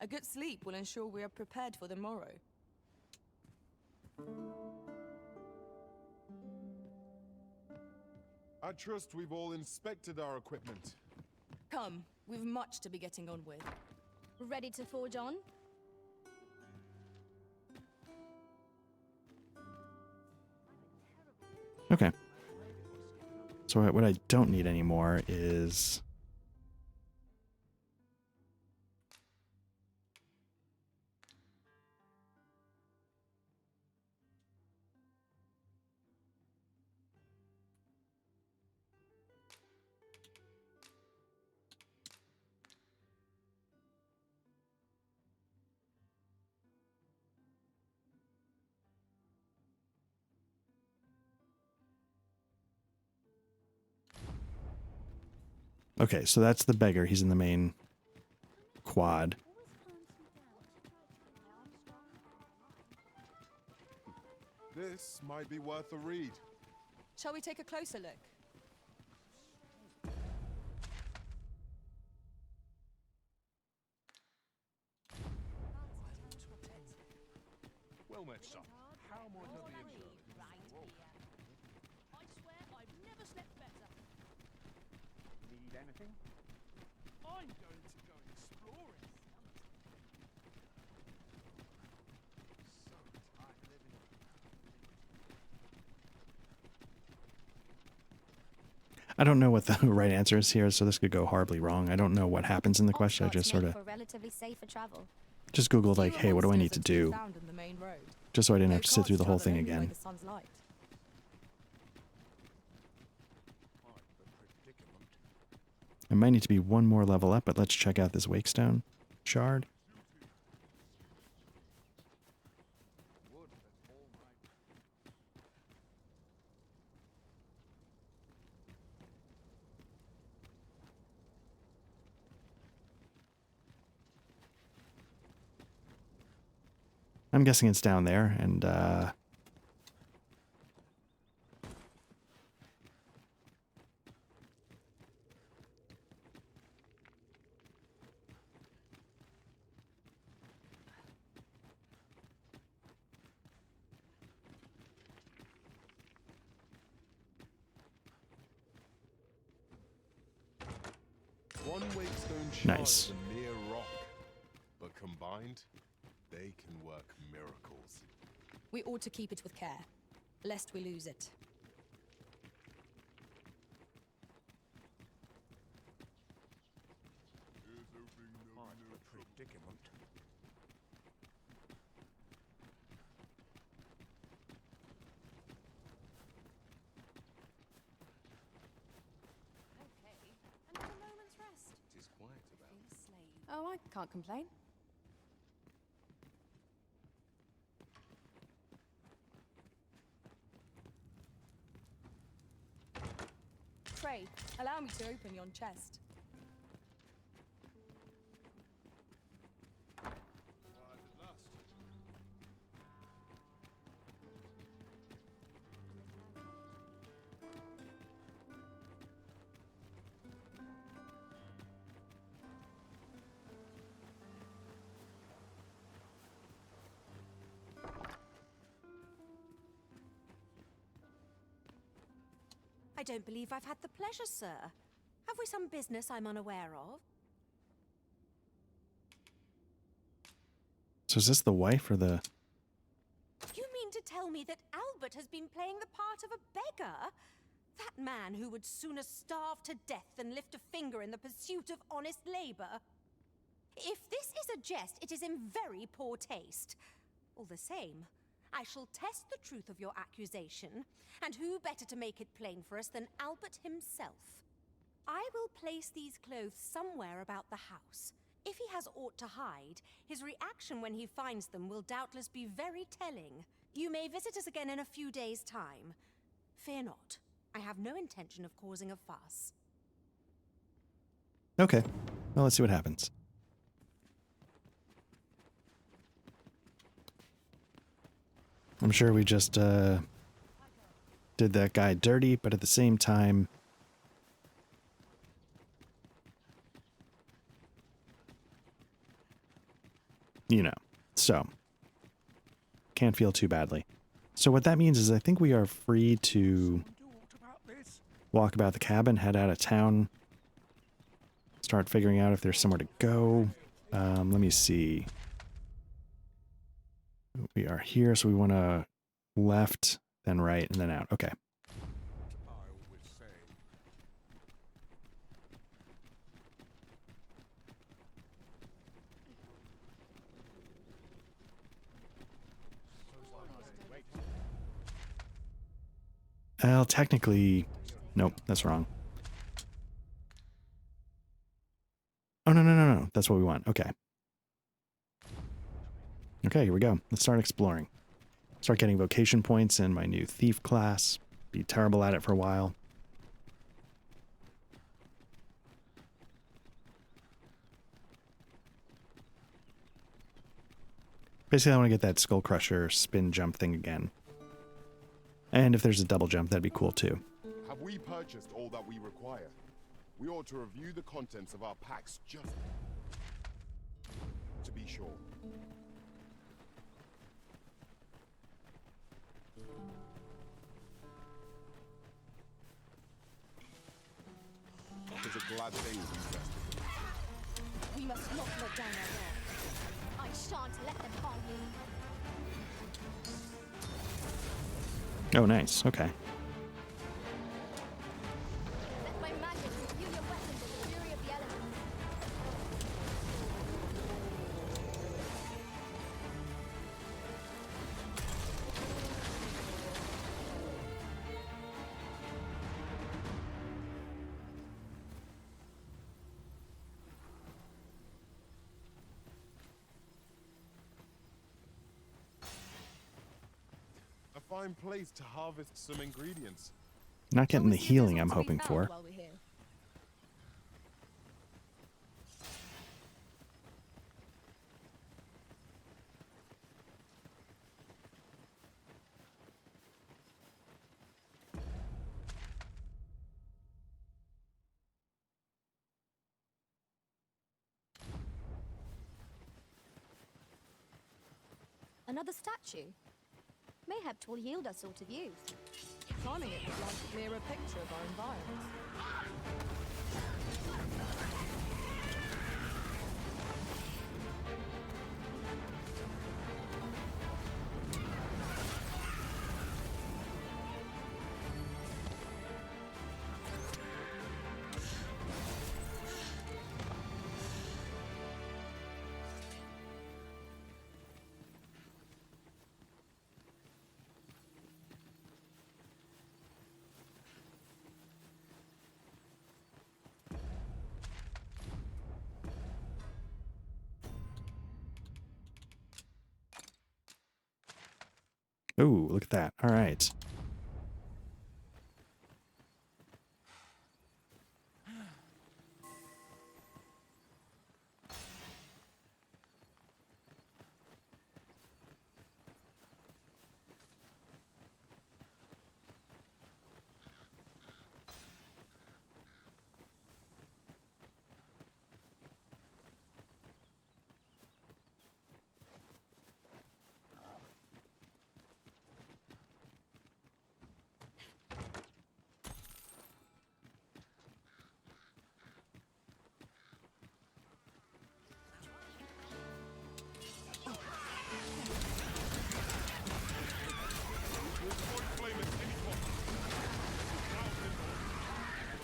A good sleep will ensure we are prepared for the morrow. I trust we've all inspected our equipment. Come, we've much to be getting on with. Ready to forge on? Okay. So what I don't need anymore is... Okay, so that's the beggar. He's in the main quad. This might be worth a read. Shall we take a closer look? Well met, son. How might I be of service? I swear I've never slept better. Need anything? I'm going to go exploring. So tired living. I don't know what the right answer is here, so this could go horribly wrong. I don't know what happens in the question. I just sort of for relatively safer travel. just Googled like, hey, what do I need to do? Found in the main road. Just so I didn't No have to sit through the cars whole travel thing only by again. the sun's light. I might need to be one more level up, but let's check out this Wakestone shard. I'm guessing it's down there, and One Wakestone shard Nice. is a mere rock, but combined, they can work miracles. We ought to keep it with care, lest we lose it. Predicament. Okay, another moment's rest. It is quiet about. Being a slave. Oh, I can't complain. Pray, allow me to open yon chest. I don't believe I've had the pleasure, sir. Have we some business I'm unaware of? so is this the wife or the... You mean to tell me that Albert has been playing the part of a beggar? That man who would sooner starve to death than lift a finger in the pursuit of honest labor? If this is a jest, it is in very poor taste. All the same, I shall test the truth of your accusation, and who better to make it plain for us than Albert himself? I will place these clothes somewhere about the house. If he has aught to hide, his reaction when he finds them will doubtless be very telling. You may visit us again in a few days' time. Fear not. I have no intention of causing a fuss. Okay, well, let's see what happens. I'm sure we just did that guy dirty, but at the same time, you know, so can't feel too badly. So what that means is I think we are free to walk about the cabin, head out of town, start figuring out if there's somewhere to go. Let me see. We are here, so we want to left, then right, and then out. Okay. Well, technically, nope, that's wrong. Oh, no. That's what we want. Okay. Okay, here we go. Let's start exploring. Start getting vocation points in my new thief class. Be terrible at it for a while. Basically, I want to get that Skull Crusher spin jump thing again. And if there's a double jump, that'd be cool too. Have we purchased all that we require? We ought to review the contents of our packs just to be sure. It is a glad thing we rested. We must not let down our guard. I shan't let them harm you. Oh, nice. Okay. Let my magic imbue your weapons with the fury of the elements. A fine place to harvest some ingredients. Not getting the healing I'm hoping for. While we're here. Another statue? Mayhap 'twill yield us all to view. Timing it would like a clearer picture of our environment. Ooh, look at that. All right.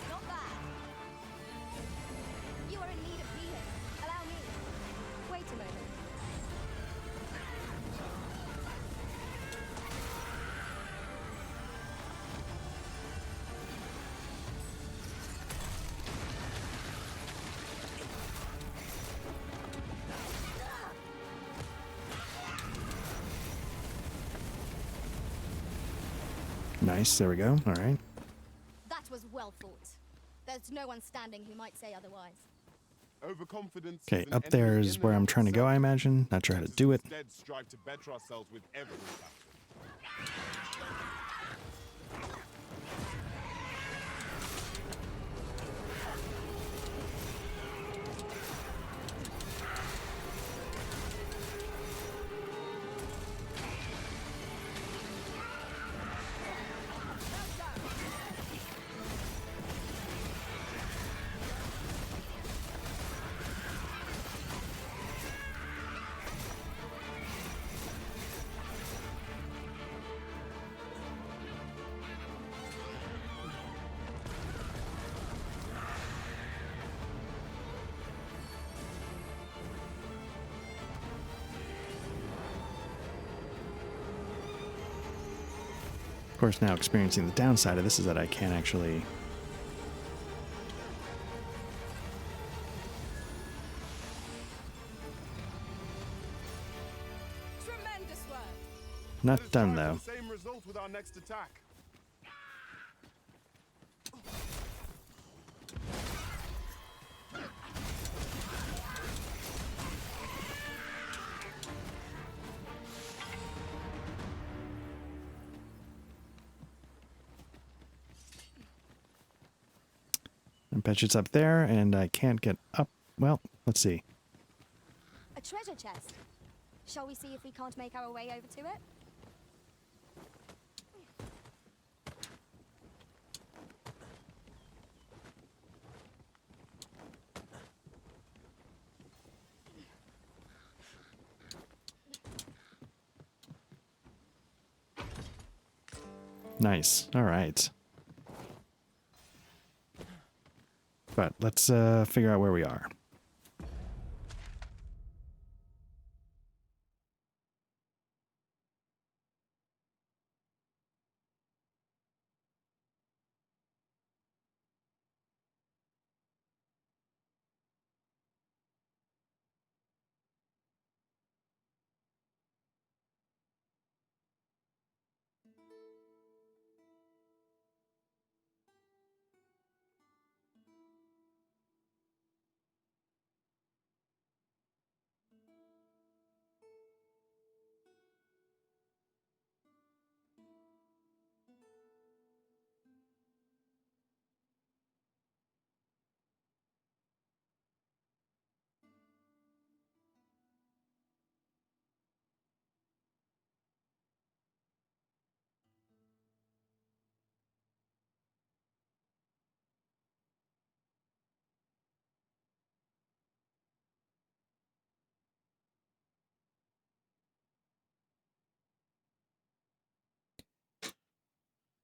Not bad. You are in need of healing. Allow me. Wait a moment. Nice. There we go. All right. That was well fought. There's no one standing who might say otherwise. Overconfidence. Okay, is an up there enemy is in where and I'm of trying to go, I itself. imagine. Not sure how to Let us do it. instead strive to better ourselves with every battle. Of course, now experiencing the downside of this is that I can't actually... Tremendous work. Not Let us done, try for though. the same result with our next attack. bet you it's up there, and I can't get up. Well, let's see. A treasure chest. Shall we see if we can't make our way over to it? Nice. All right. But let's figure out where we are.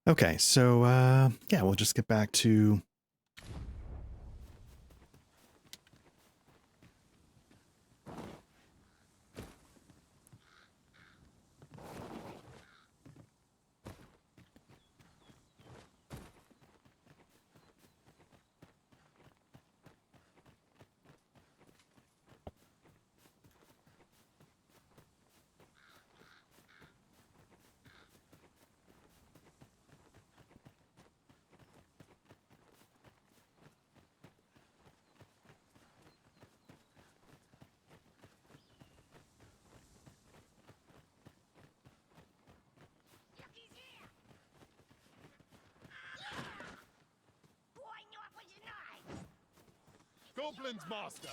Okay, so yeah, we'll just get back to Goblins, master!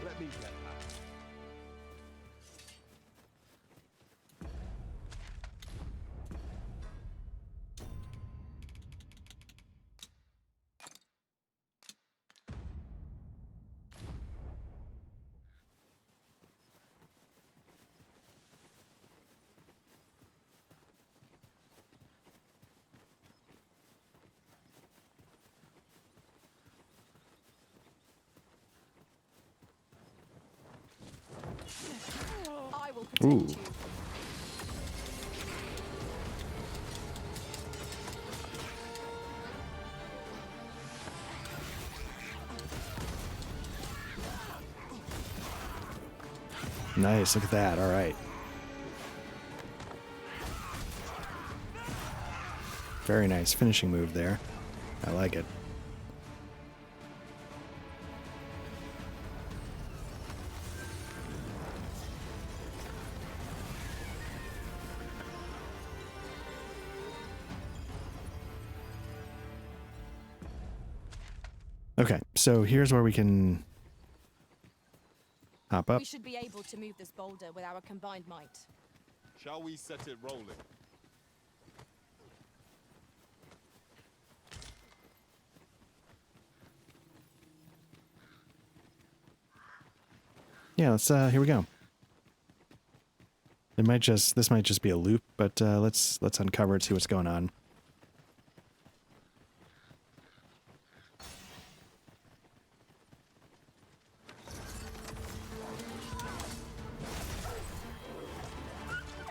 Let me get that. I will protect Ooh. you. Nice, look at that. All right. Very nice finishing move there. I like it. Okay, so here's where we can hop up. We should be able to move this boulder with our combined might. Shall we set it rolling? Yeah, let's here we go. This might just be a loop, but let's uncover it, see what's going on.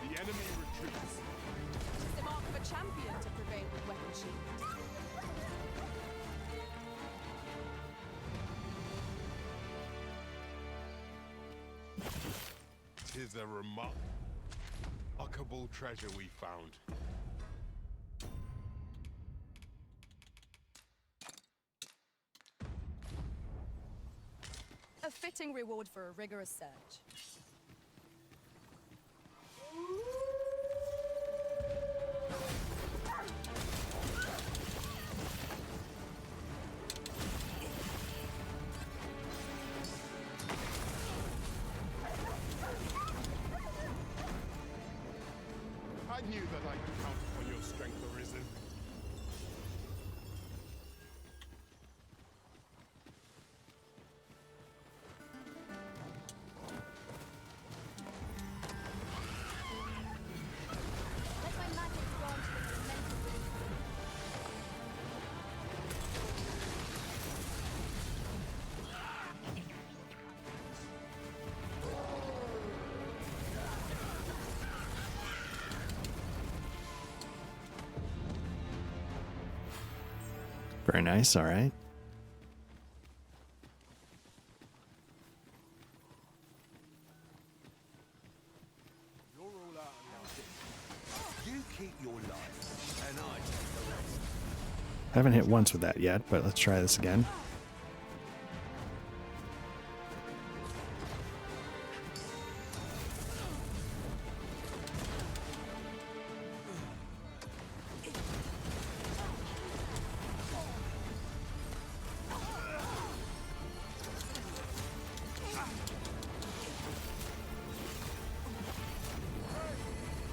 The enemy retreats. It's the mark of a champion to prevail with weapon shield. Tis a remarkable treasure we found. A fitting reward for a rigorous search. knew that I could count upon your strength, Arisen. Let my magic grant you an elemental relief. Very nice. All right. You're all out of luck. You keep your life, and I take the rest. I haven't hit once with that yet, but let's try this again.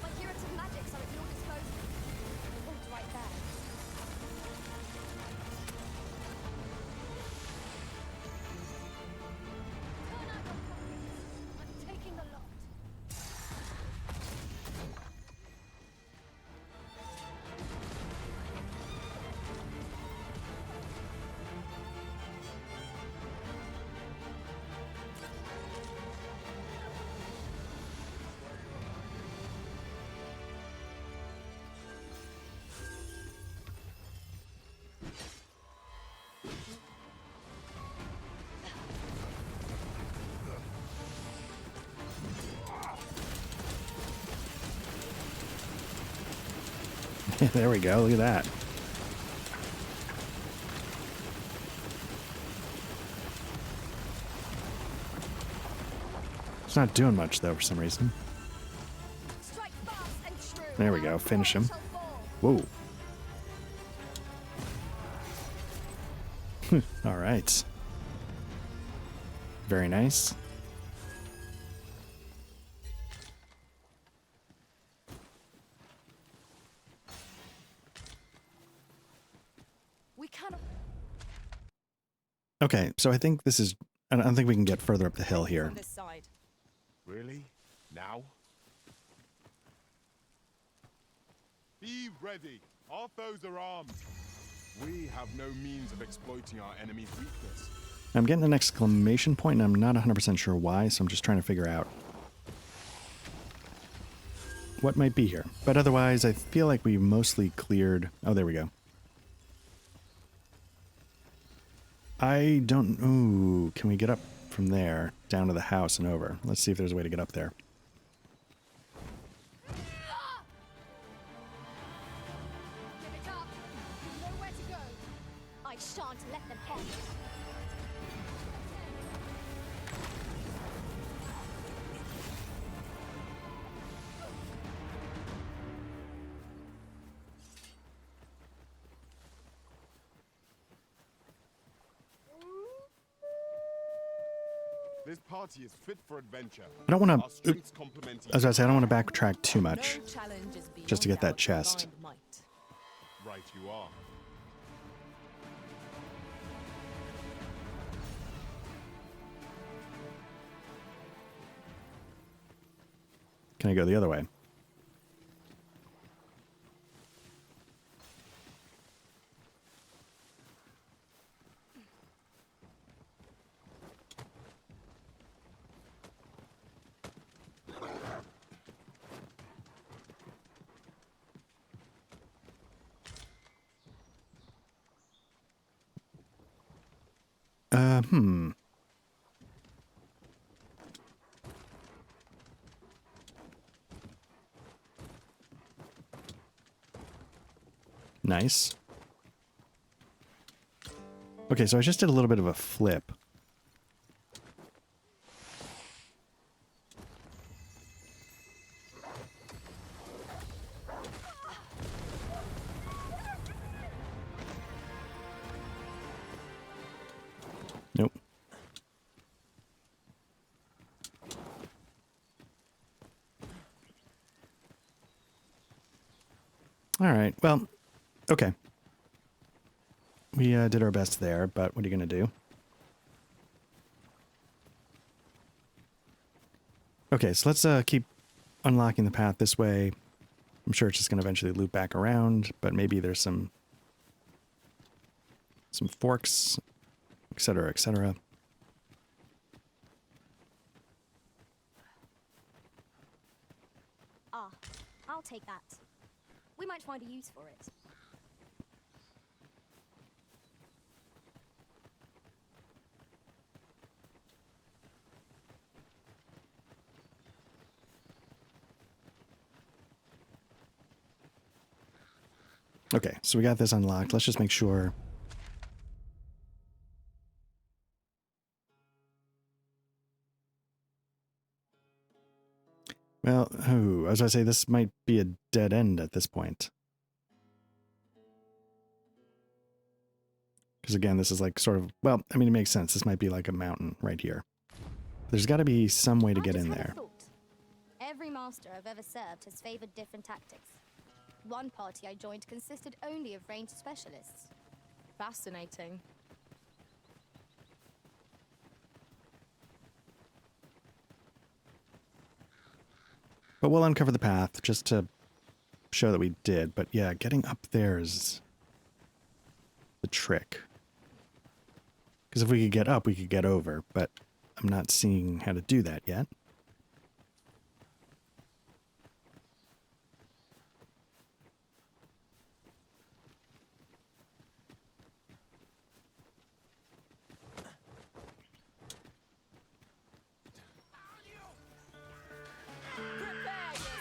My curative magics are at your disposal. Vault right there. Turn out your pockets. I'm taking the lot. There we go. Look at that. It's not doing much though for some reason. Strike fast and true. There we go. Finish him. Shall fall. Whoa. All right. Very nice. We cannot. Okay, so I think this is... I don't think we can get further up the hill here. From this side. Really? Now? Be ready. Our foes are armed. We have no means of exploiting our enemy's weakness. I'm getting an exclamation point, and I'm not 100% sure why, so I'm just trying to figure out what might be here. But otherwise, I feel like we mostly cleared... Oh, there we go. I don't... Ooh, can we get up from there down to the house and over? Let's see if there's a way to get up there. Give it up. You know where to go. I shan't let them have it. This party is fit for adventure. I don't want Our to... strengths complement I was going to say, I don't want to backtrack too No much, challenge is beyond just to get our that chest. combined might. Right, you are. Can I go the other way? Nice. Okay, so I just did a little bit of a flip. Nope. All right. Well, okay. We did our best there, but what are you going to do? Okay, so let's keep unlocking the path this way. I'm sure it's just going to eventually loop back around, but maybe there's some forks, etc., etc. Ah, I'll take that. We might find a use for it. Okay, so we got this unlocked. Let's just make sure. Well, I was going to say this might be a dead end at this point. Because again, this is like sort of, well, I mean, it makes sense. This might be like a mountain right here. There's got to be some way to get in there. Every master I've ever served has favored different tactics. One party I joined consisted only of ranged specialists. Fascinating. But we'll uncover the path just to show that we did. But yeah, getting up there is the trick. Because if we could get up, we could get over. But I'm not seeing how to do that yet.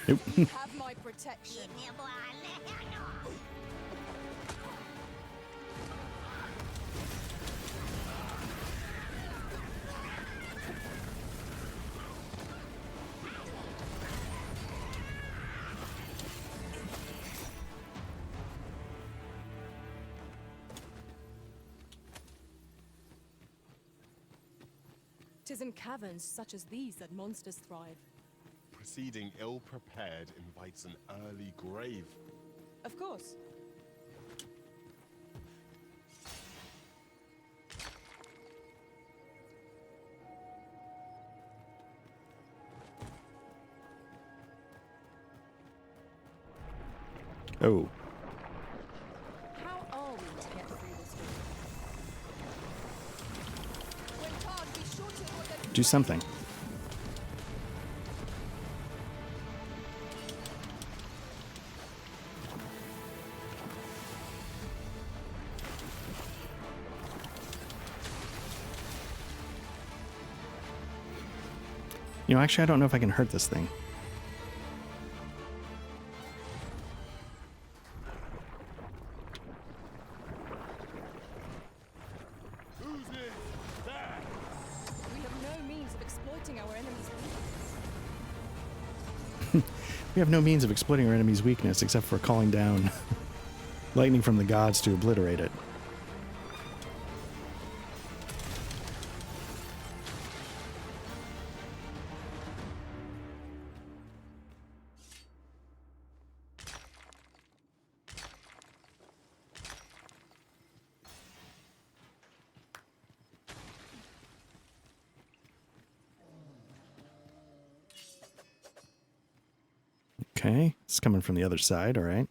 Nope. Have my protection. Tis in caverns such as these that monsters thrive. Proceeding ill-prepared invites an early grave. Of course. Oh. How are we to get through this door? When Todd, be sure to order. Do something. You know, actually, I don't know if I can hurt this thing. We have no means of exploiting our enemy's We have no means of exploiting our enemy's weakness except for calling down lightning from the gods to obliterate it. Okay, it's coming from the other side, all right.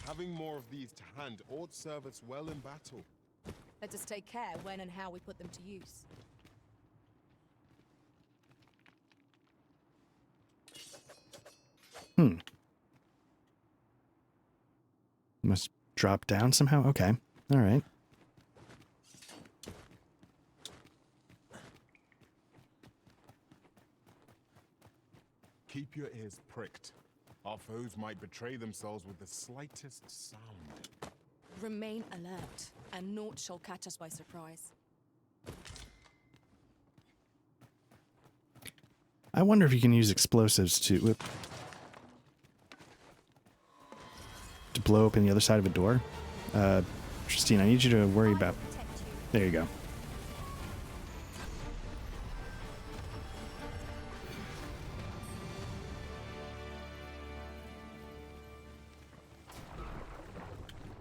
Having more of these to hand ought serve us well in battle. Let us take care when and how we put them to use. Must drop down somehow? Okay. All right. Keep your ears pricked. Our foes might betray themselves with the slightest sound. Remain alert, and naught shall catch us by surprise. I wonder if you can use explosives to... Whoop. to blow open the other side of a door. Christine, I need you to worry about... There you go.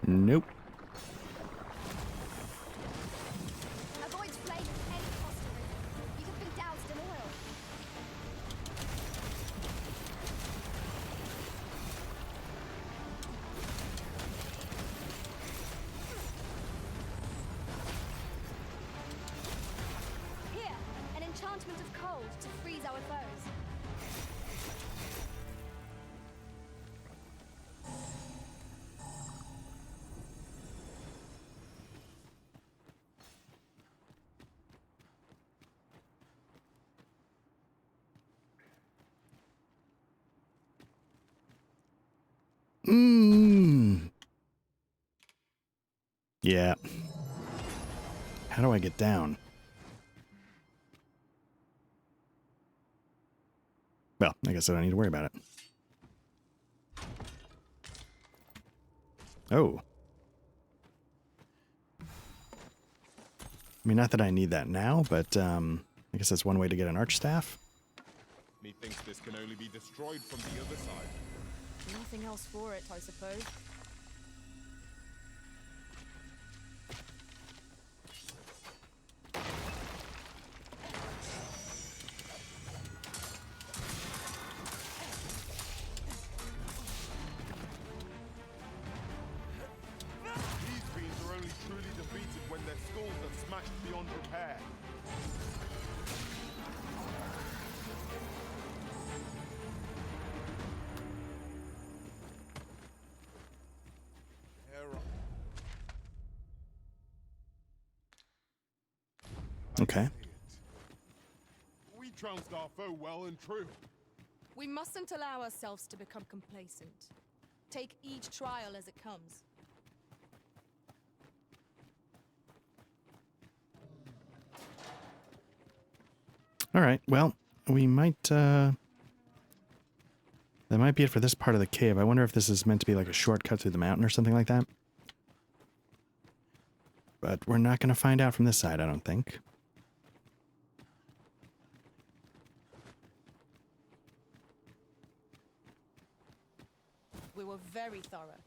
Nope. Avoid flame at any cost. You have been doused in oil. Here, an enchantment of cold to freeze our foes. Yeah. How do I get down? Well, I guess I don't need to worry about it. Oh. I mean, not that I need that now, but I guess that's one way to get an arch staff. Methinks this can only be destroyed from the other side. Nothing else for it, I suppose. These fiends are only truly defeated when their skulls are smashed beyond repair. Okay. We trounced our foe well and true. We mustn't allow ourselves to become complacent. Take each trial as it comes. All right. Well, we might... that might be it for this part of the cave. I wonder if this is meant to be like a shortcut through the mountain or something like that. But we're not going to find out from this side, I don't think. We were very thorough.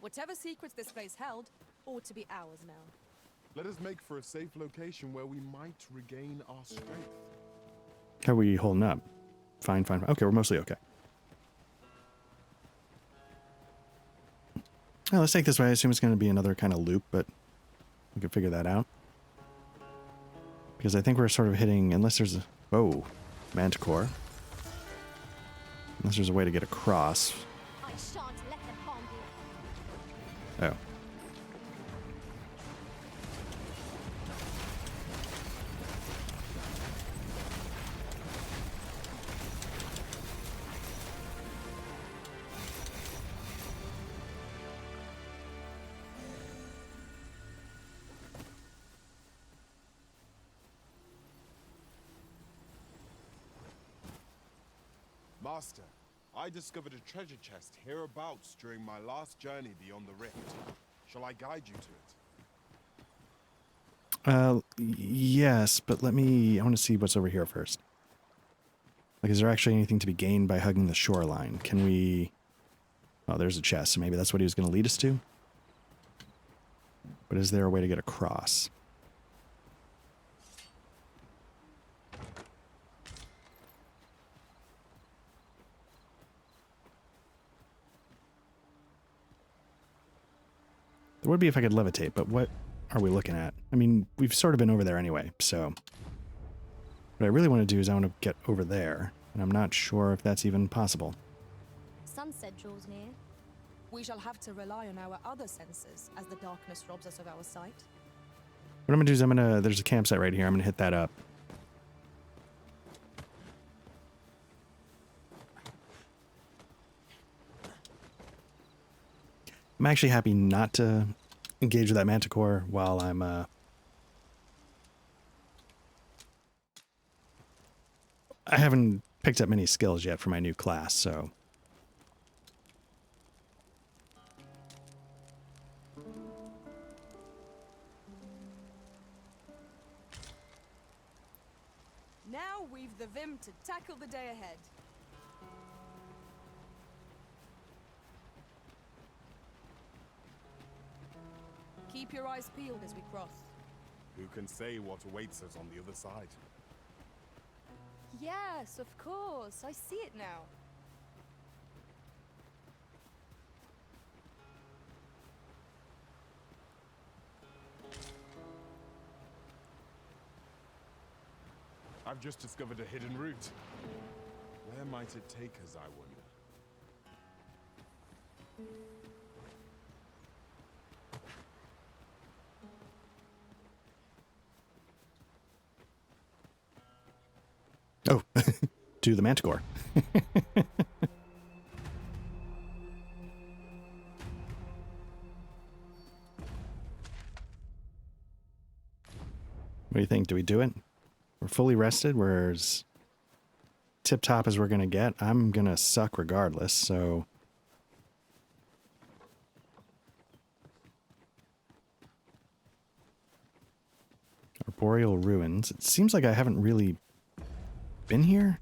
Whatever secrets this place held ought to be ours now. Let us make for a safe location where we might regain our strength. How are we holding up? Fine, fine. Okay, we're mostly okay. Well, let's take this way. I assume it's going to be another kind of loop, but we can figure that out. Because I think we're sort of hitting, unless there's a... Whoa. Manticore. Unless there's a way to get across. I shan't let them harm you. Oh. Master, I discovered a treasure chest hereabouts during my last journey beyond the rift. Shall I guide you to it? Yes, but I want to see what's over here first. Like, is there actually anything to be gained by hugging the shoreline? Can we... Oh, there's a chest, so maybe that's what he was going to lead us to? But is there a way to get across? There would be if I could levitate, but what are we looking at? I mean, we've sort of been over there anyway, so... What I really want to do is I want to get over there, and I'm not sure if that's even possible. Sunset draws near. We shall have to rely on our other senses as the darkness robs us of our sight. What I'm going to do is there's a campsite right here, I'm going to hit that up. I'm actually happy not to engage with that manticore while I'm, I haven't picked up many skills yet for my new class, so... we've the vim to tackle the day ahead. Keep your eyes peeled as we cross. Who can say what awaits us on the other side? Yes, of course. I see it now. I've just discovered a hidden route. Where might it take us, I wonder? Oh, to the Manticore. What do you think? Do we do it? We're fully rested. We're as tip-top as we're going to get. I'm going to suck regardless, so... Arboreal Ruins. It seems like I haven't really been here.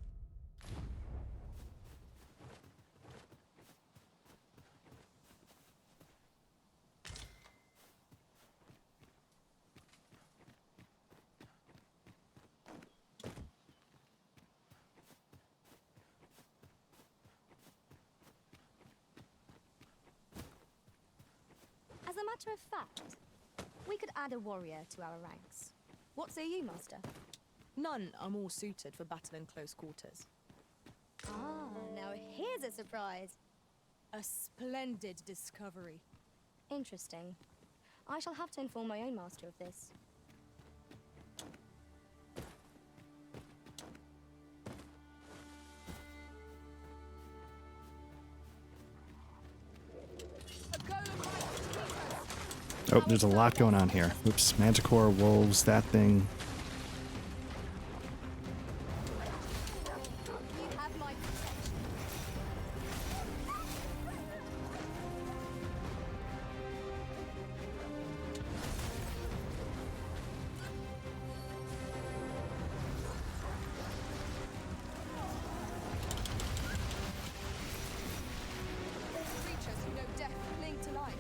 As a matter of fact, we could add a warrior to our ranks. What say you, Master? None are more suited for battle in close quarters. Ah, now here's a surprise. A splendid discovery. Interesting. I shall have to inform my own master of this. Oh, there's a lot going on here. Oops, Manticore, wolves, that thing. You have my protection. Creatures who know death cling to life.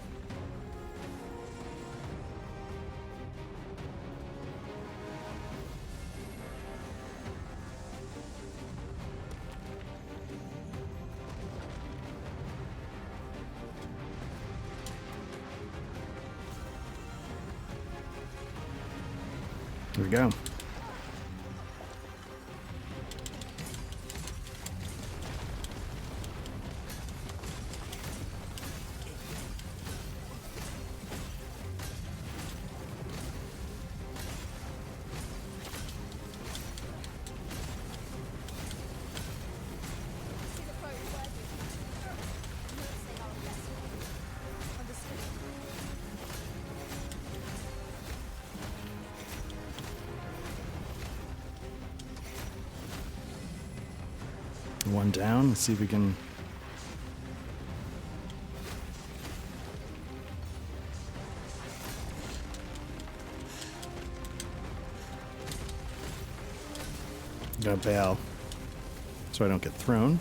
Here we go. One down. Let's see if we can... Gotta bail so I don't get thrown.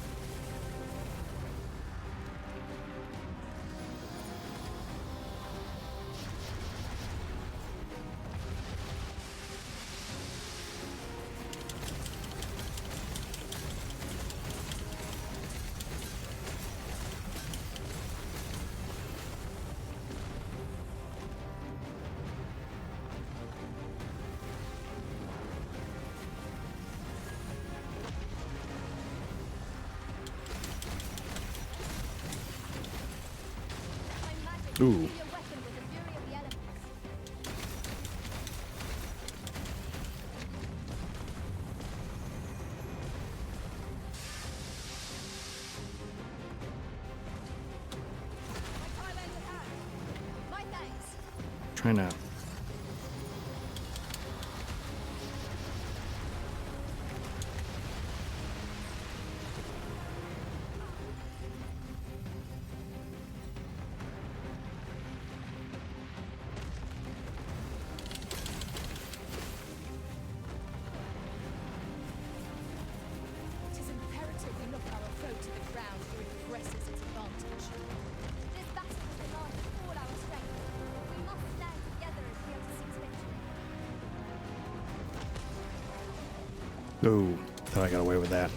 Ooh. Trying to... Oh, thought I got away with that.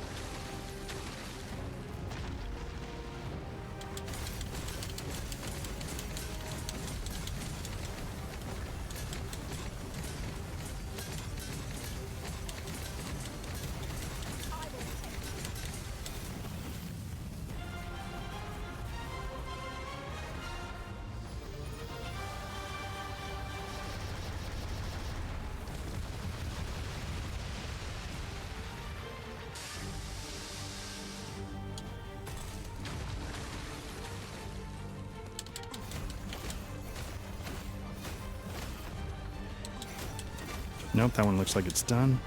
Nope, that one looks like it's done.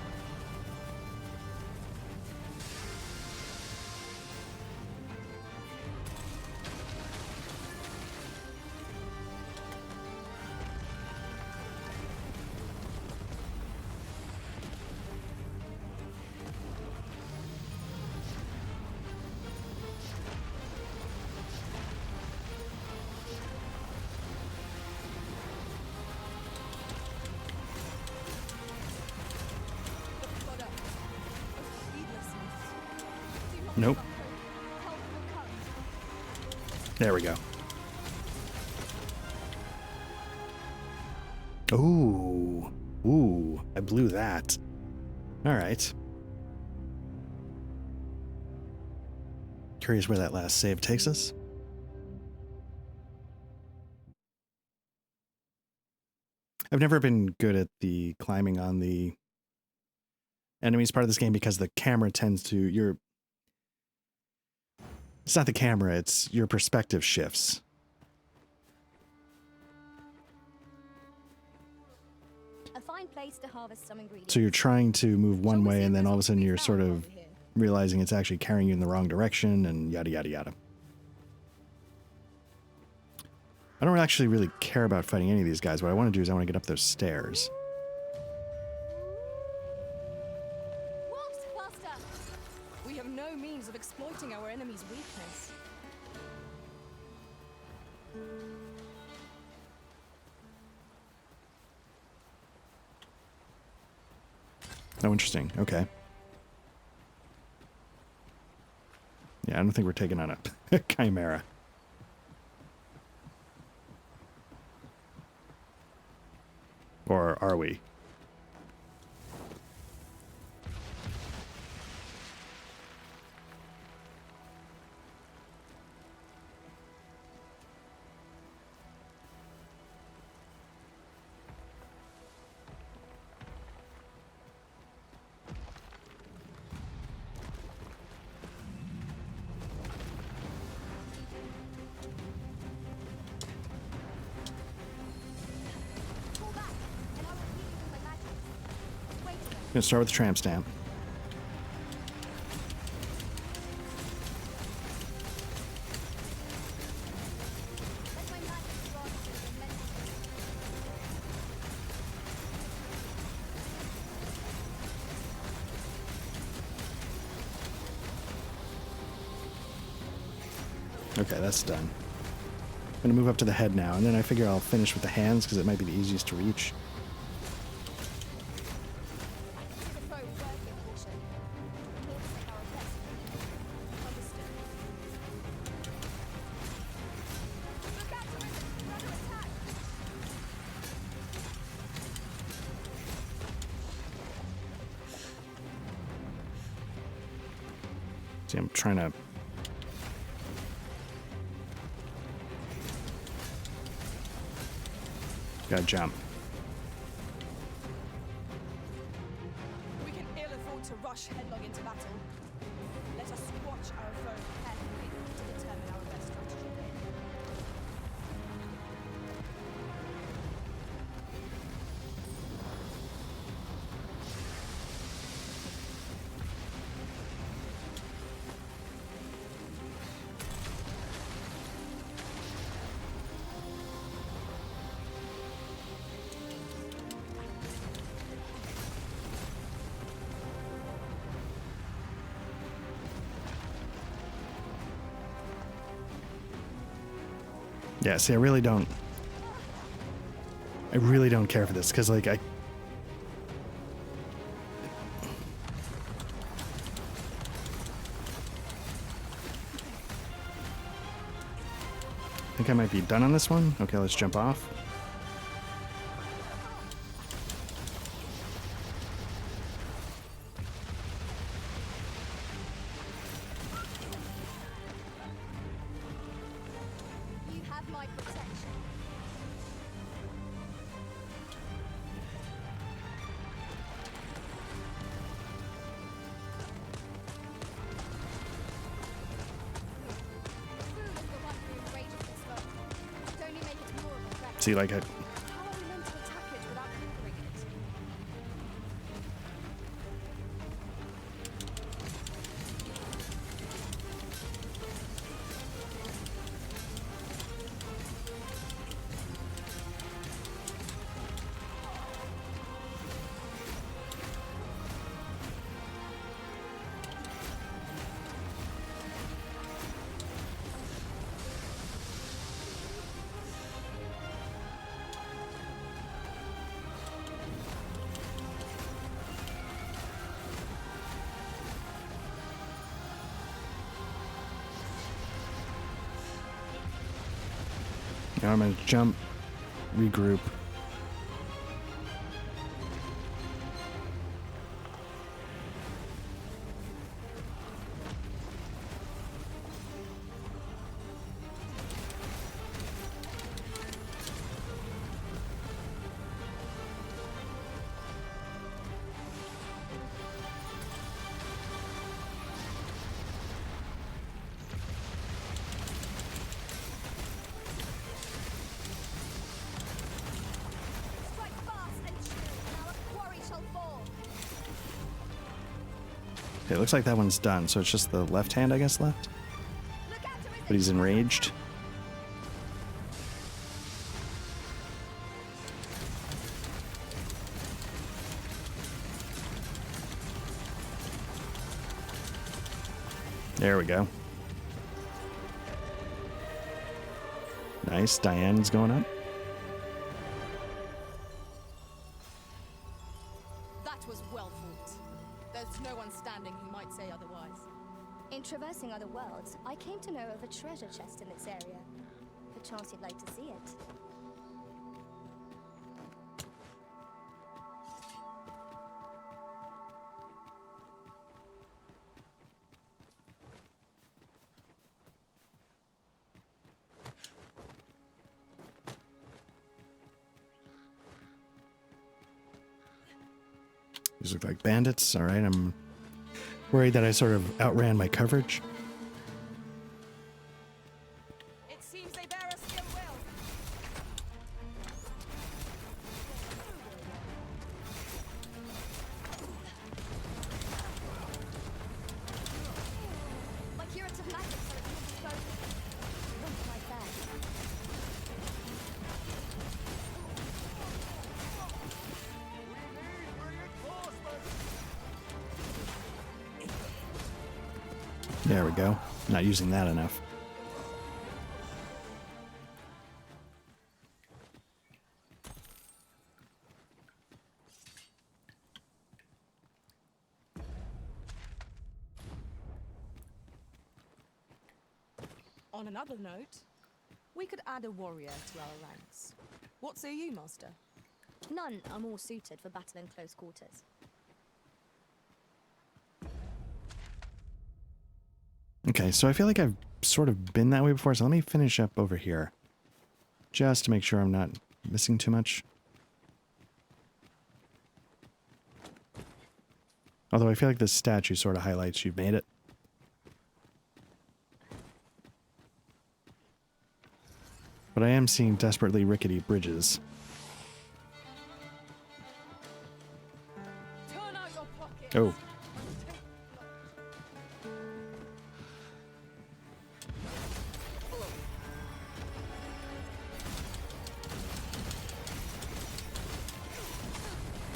Nope. There we go. Ooh. Ooh. I blew that. All right. Curious where that last save takes us. I've never been good at the climbing on the enemies part of this game because the camera tends to... It's not the camera, it's your perspective shifts. A fine place to harvest some ingredients. So you're trying to move one way and then all of a sudden you're sort of realizing it's actually carrying you in the wrong direction and yada yada yada. I don't actually really care about fighting any of these guys. What I want to do is I want to get up those stairs. We have no means of exploiting our enemy's weakness. Oh, interesting. Okay. Yeah, I don't think we're taking on a chimera. Or are we? I'm gonna start with the tramp stamp. Okay, that's done. I'm gonna move up to the head now, and then I figure I'll finish with the hands because it might be the easiest to reach. See, I'm trying to... Gotta jump. We can ill afford to rush headlong into battle. Let us watch our foe carefully to determine our best strategy. Yeah, see, I really don't care for this, because, like, think I might be done on this one. Okay, let's jump off. You have my protection. Food is the one who enrages this world. It only make it more of a threat. See, like, How are we meant to attack it without conquering it? now I'm gonna jump, regroup. Strike fast and true, and our quarry shall fall. Okay, it looks like that one's done, so it's just the left hand, I guess, left. But he's enraged. There we go. Nice, Diane's going up. That was well fought. There's no one standing who might say otherwise. In traversing other worlds, I came to know of a treasure chest in this area. Perchance you'd like to see it. These look like bandits. All right, I'm worried that I sort of outran my coverage. It seems they bear us ill will. My curative magic so it will be focused. Won't fight back. There we go. Not using that enough. On another note, we could add a warrior to our ranks. What say you, Master? None are more suited for battle in close quarters. Okay, so I feel like I've sort of been that way before, so let me finish up over here. Just to make sure I'm not missing too much. Although I feel like this statue sort of highlights you've made it. But I am seeing desperately rickety bridges. Turn out your pockets. Oh.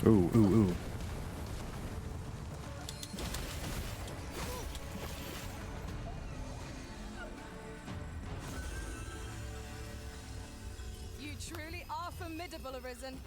Ooh, ooh, ooh. You truly are formidable, Arisen.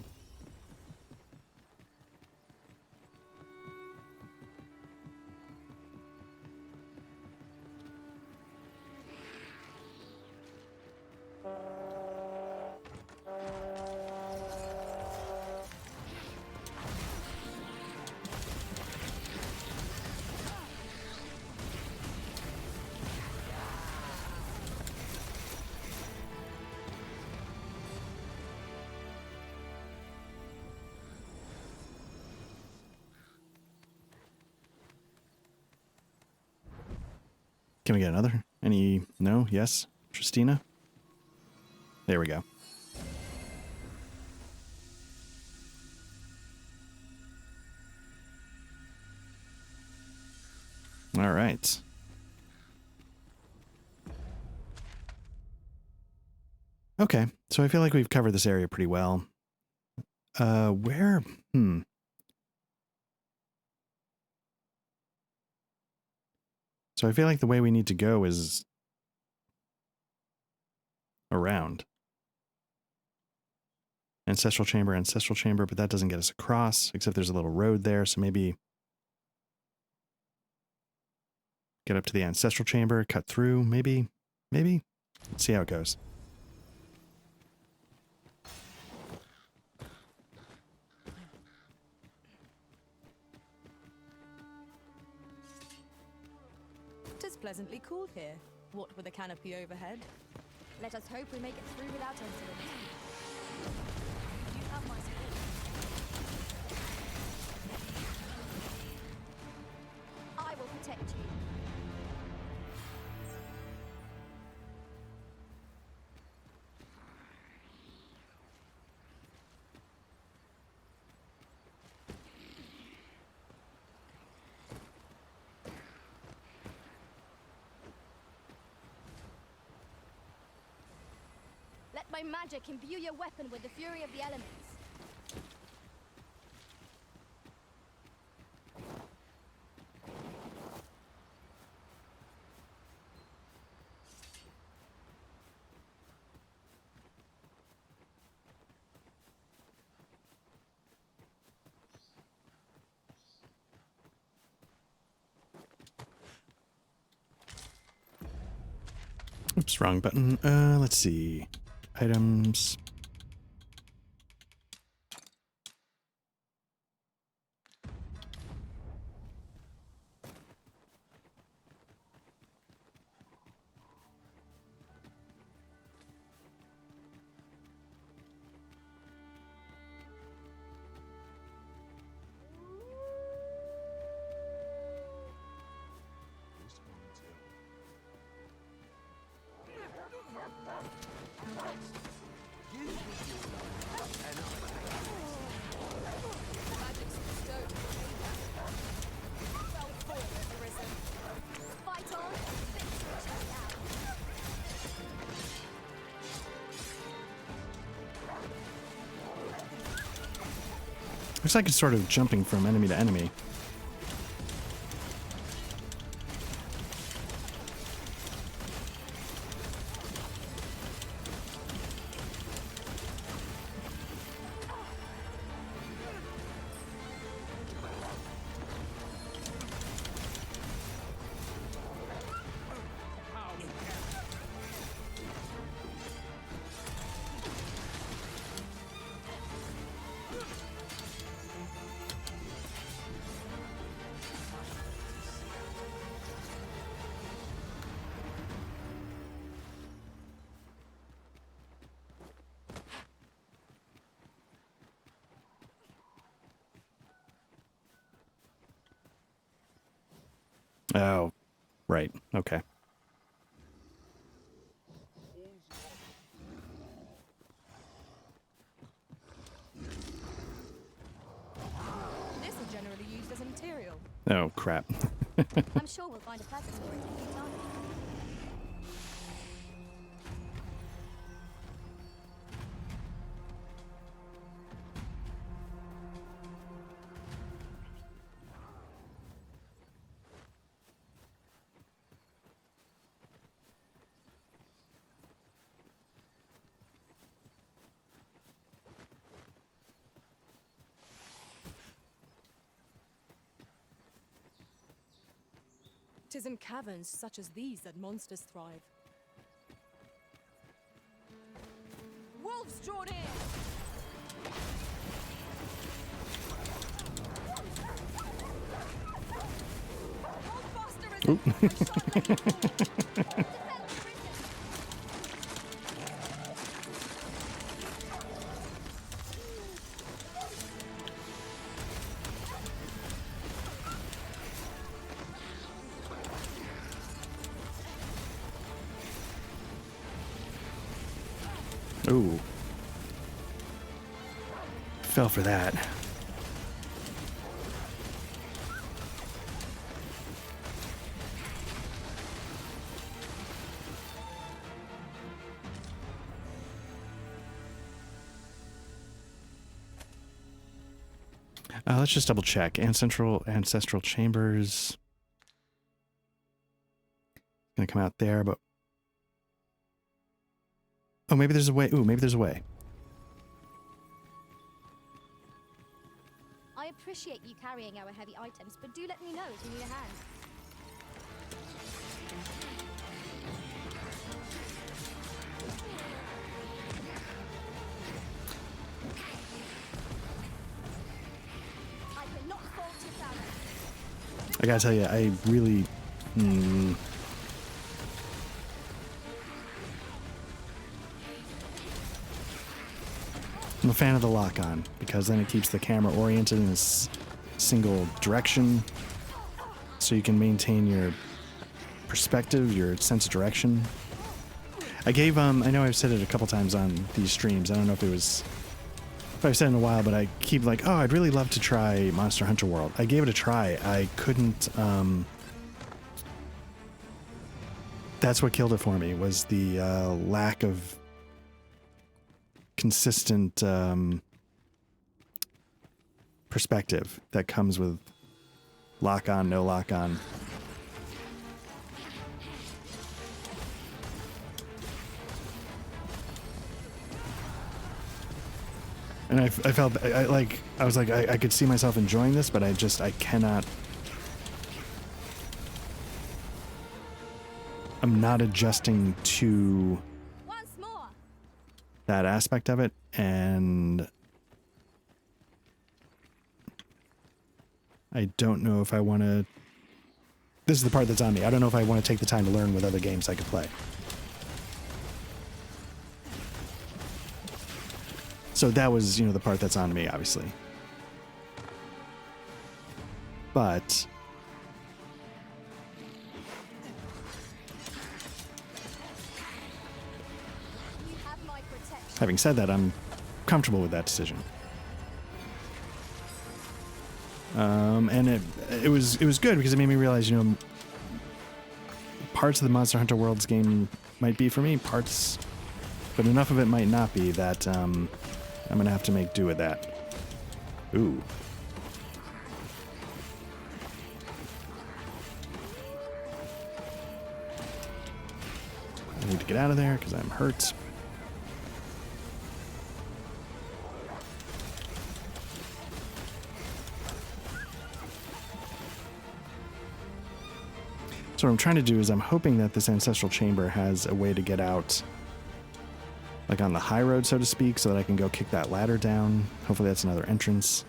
Can we get another? Any? No? Yes? Tristina? There we go. All right. Okay, so I feel like we've covered this area pretty well. Where? So I feel like the way we need to go is around. Ancestral chamber, but that doesn't get us across, except there's a little road there, so maybe get up to the ancestral chamber, cut through, maybe. Let's see how it goes. Tis pleasantly cool here, what with a canopy overhead. Let us hope we make it through without incident. You have my support. I will protect you. Let my magic imbue your weapon with the fury of the elements. Oops, wrong button. Let's see. Items. Looks like it's sort of jumping from enemy to enemy. Oh, right. Okay. This is generally used as a material. Oh, crap. I'm sure we'll find a purpose for it in due time. Tis in caverns such as these that monsters thrive. Wolves drawn in! Ooh. Fell for that. Let's just double check. Ancestral chambers. Gonna come out there, but oh, maybe there's a way. Ooh, maybe there's a way. I appreciate you carrying our heavy items, but do let me know if you need a hand. I cannot fault your valor. I gotta tell you, I really. I'm a fan of the lock-on because then it keeps the camera oriented in a single direction, so you can maintain your perspective, your sense of direction. I gave I know I've said it a couple times on these streams. I don't know if I've said it in a while, but I keep like, oh, I'd really love to try Monster Hunter World. I gave it a try. I couldn't. That's what killed it for me, was the lack of consistent perspective that comes with lock on, no lock on. And I felt I was like I could see myself enjoying this, but I cannot. I'm not adjusting to that aspect of it, and I don't know if I want to. This is the part that's on me. I don't know if I want to take the time to learn what other games I could play. So that was, the part that's on me, obviously. But having said that, I'm comfortable with that decision. And it was good because it made me realize, parts of the Monster Hunter Worlds game might be for me, parts, but enough of it might not be that I'm gonna have to make do with that. Ooh. I need to get out of there because I'm hurt. So what I'm trying to do is I'm hoping that this ancestral chamber has a way to get out, like on the high road, so to speak, so that I can go kick that ladder down. Hopefully that's another entrance.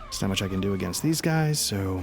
There's not much I can do against these guys, so...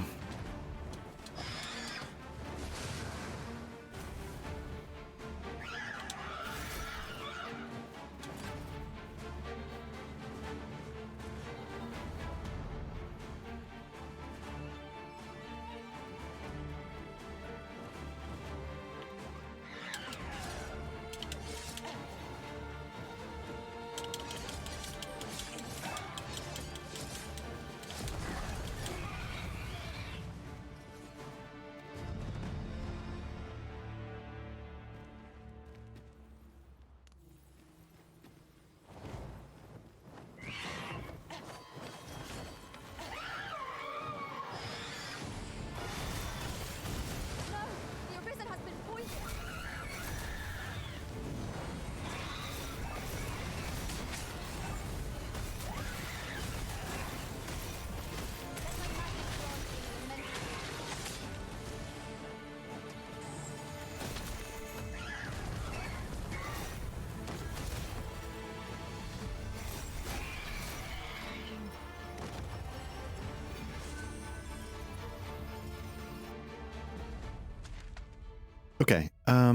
Okay. Let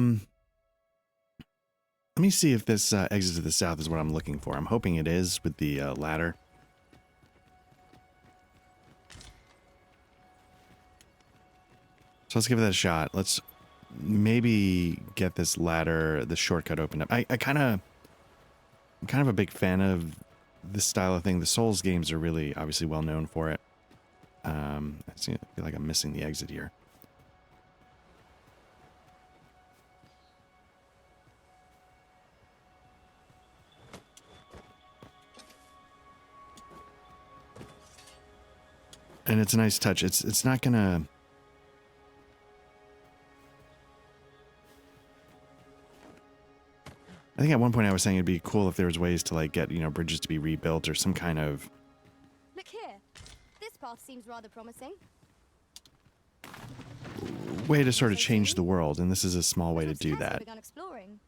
me see if this exit to the south is what I'm looking for. I'm hoping it is with the ladder. So let's give it a shot. Let's maybe get this ladder, the shortcut opened up. I'm kind of a big fan of this style of thing. The Souls games are really obviously well known for it. I feel like I'm missing the exit here. And it's a nice touch. It's not gonna. I think at one point I was saying it'd be cool if there was ways to like get, you know, bridges to be rebuilt or some kind of. Look here. This path seems rather promising. Way to sort of change the world, and this is a small way to do that. Begun exploring.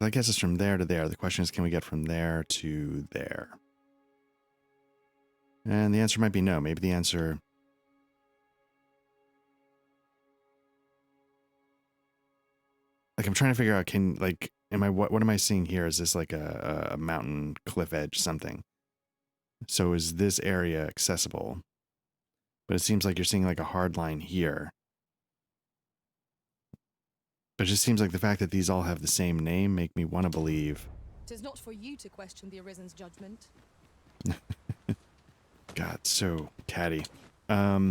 That gets us from there to there. The question is, can we get from there to there? And the answer might be no. Maybe the answer... Like, I'm trying to figure out, what am I seeing here? Is this like a mountain cliff edge something? So is this area accessible? But it seems like you're seeing like a hard line here. But it just seems like the fact that these all have the same name make me want to believe. Tis not for you to question the Arisen's judgment. God, so catty. Yeah.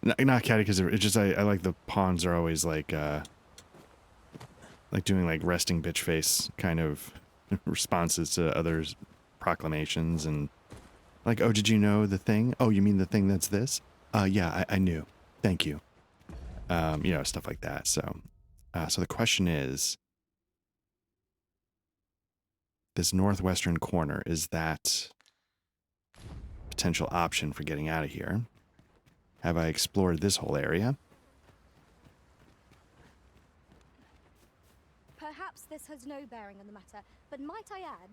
Not catty because it's just I like the pawns are always like doing like resting bitch face kind of responses to others' proclamations and like, oh, did you know the thing? Oh, you mean the thing that's this? Yeah, I knew. Thank you. You know, stuff like that. So the question is, this northwestern corner, is that potential option for getting out of here? Have I explored this whole area? Perhaps this has no bearing on the matter, but might I add,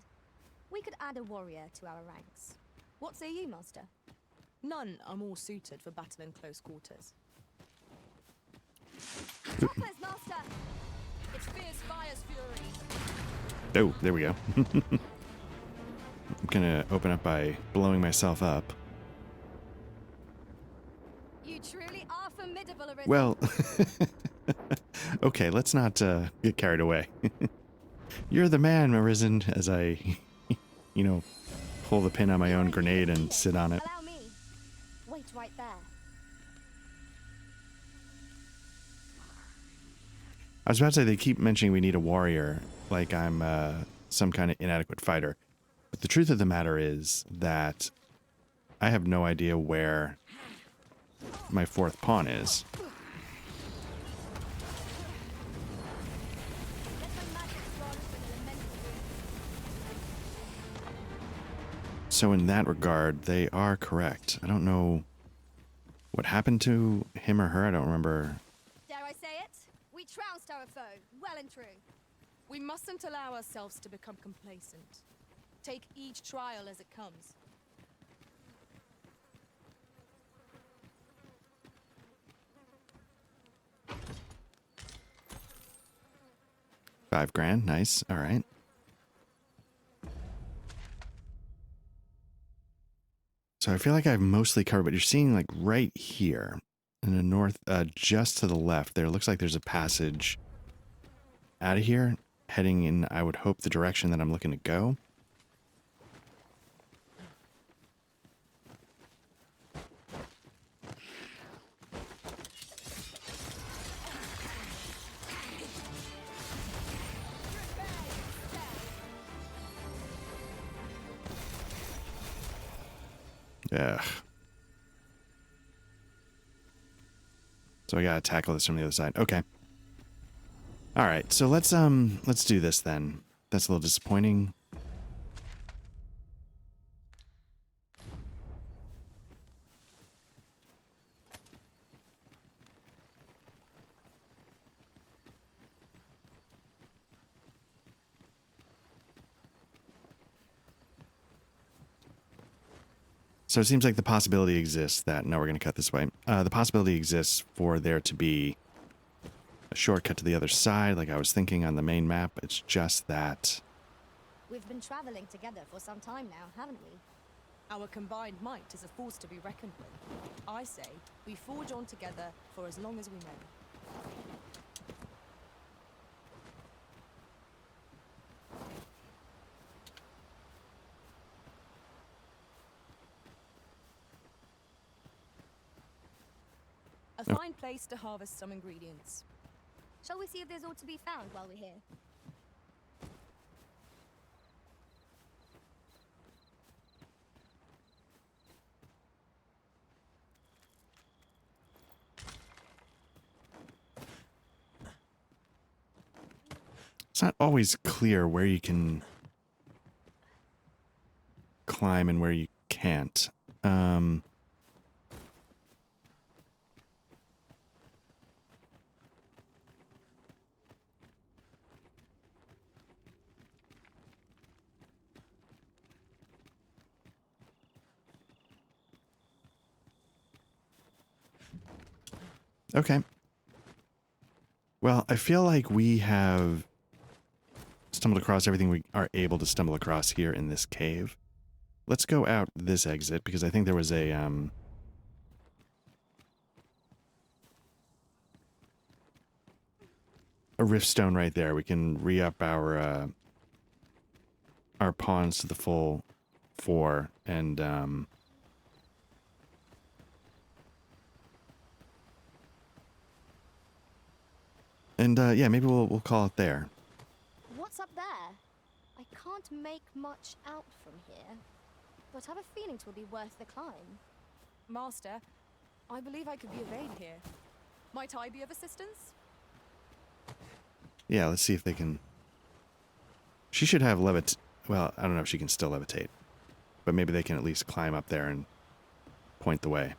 we could add a warrior to our ranks. What say you, Master? None are more suited for battle in close quarters. Choppers, Master! It's fierce fire's fury. Oh, there we go. I'm gonna open up by blowing myself up. You truly are formidable, Arisen. Well, okay, let's not get carried away. You're the man, Arisen, as I, you know, pull the pin on my own grenade and sit on it. Allow me. Wait right there. I was about to say, they keep mentioning we need a warrior, like I'm some kind of inadequate fighter. But the truth of the matter is that I have no idea where my fourth pawn is. So in that regard, they are correct. I don't know what happened to him or her. I don't remember. Dare I say it? We trounced our foe, well and true. We mustn't allow ourselves to become complacent. Take each trial as it comes. $5,000, nice. All right. So I feel like I've mostly covered, but you're seeing like right here in the north, just to the left there, looks like there's a passage out of here heading in, I would hope, the direction that I'm looking to go. Ugh. So I gotta tackle this from the other side. Okay. All right. So let's do this then. That's a little disappointing. So it seems like the possibility exists that... No, we're going to cut this way. The possibility exists for there to be a shortcut to the other side, like I was thinking on the main map. It's just that... We've been traveling together for some time now, haven't we? Our combined might is a force to be reckoned with. I say we forge on together for as long as we may. A fine place to harvest some ingredients. Shall we see if there's aught to be found while we're here? It's not always clear where you can climb and where you can't. Okay. Well, I feel like we have stumbled across everything we are able to stumble across here in this cave. Let's go out this exit, because I think there was a rift stone right there. We can re-up our pawns to the full 4, and yeah, maybe we'll call it there. What's up there? I can't make much out from here, but I have a feeling it will be worth the climb. Master, I believe I could be of aid here. Might I be of assistance? Yeah, let's see if they can... She should have well, I don't know if she can still levitate, but maybe they can at least climb up there and point the way.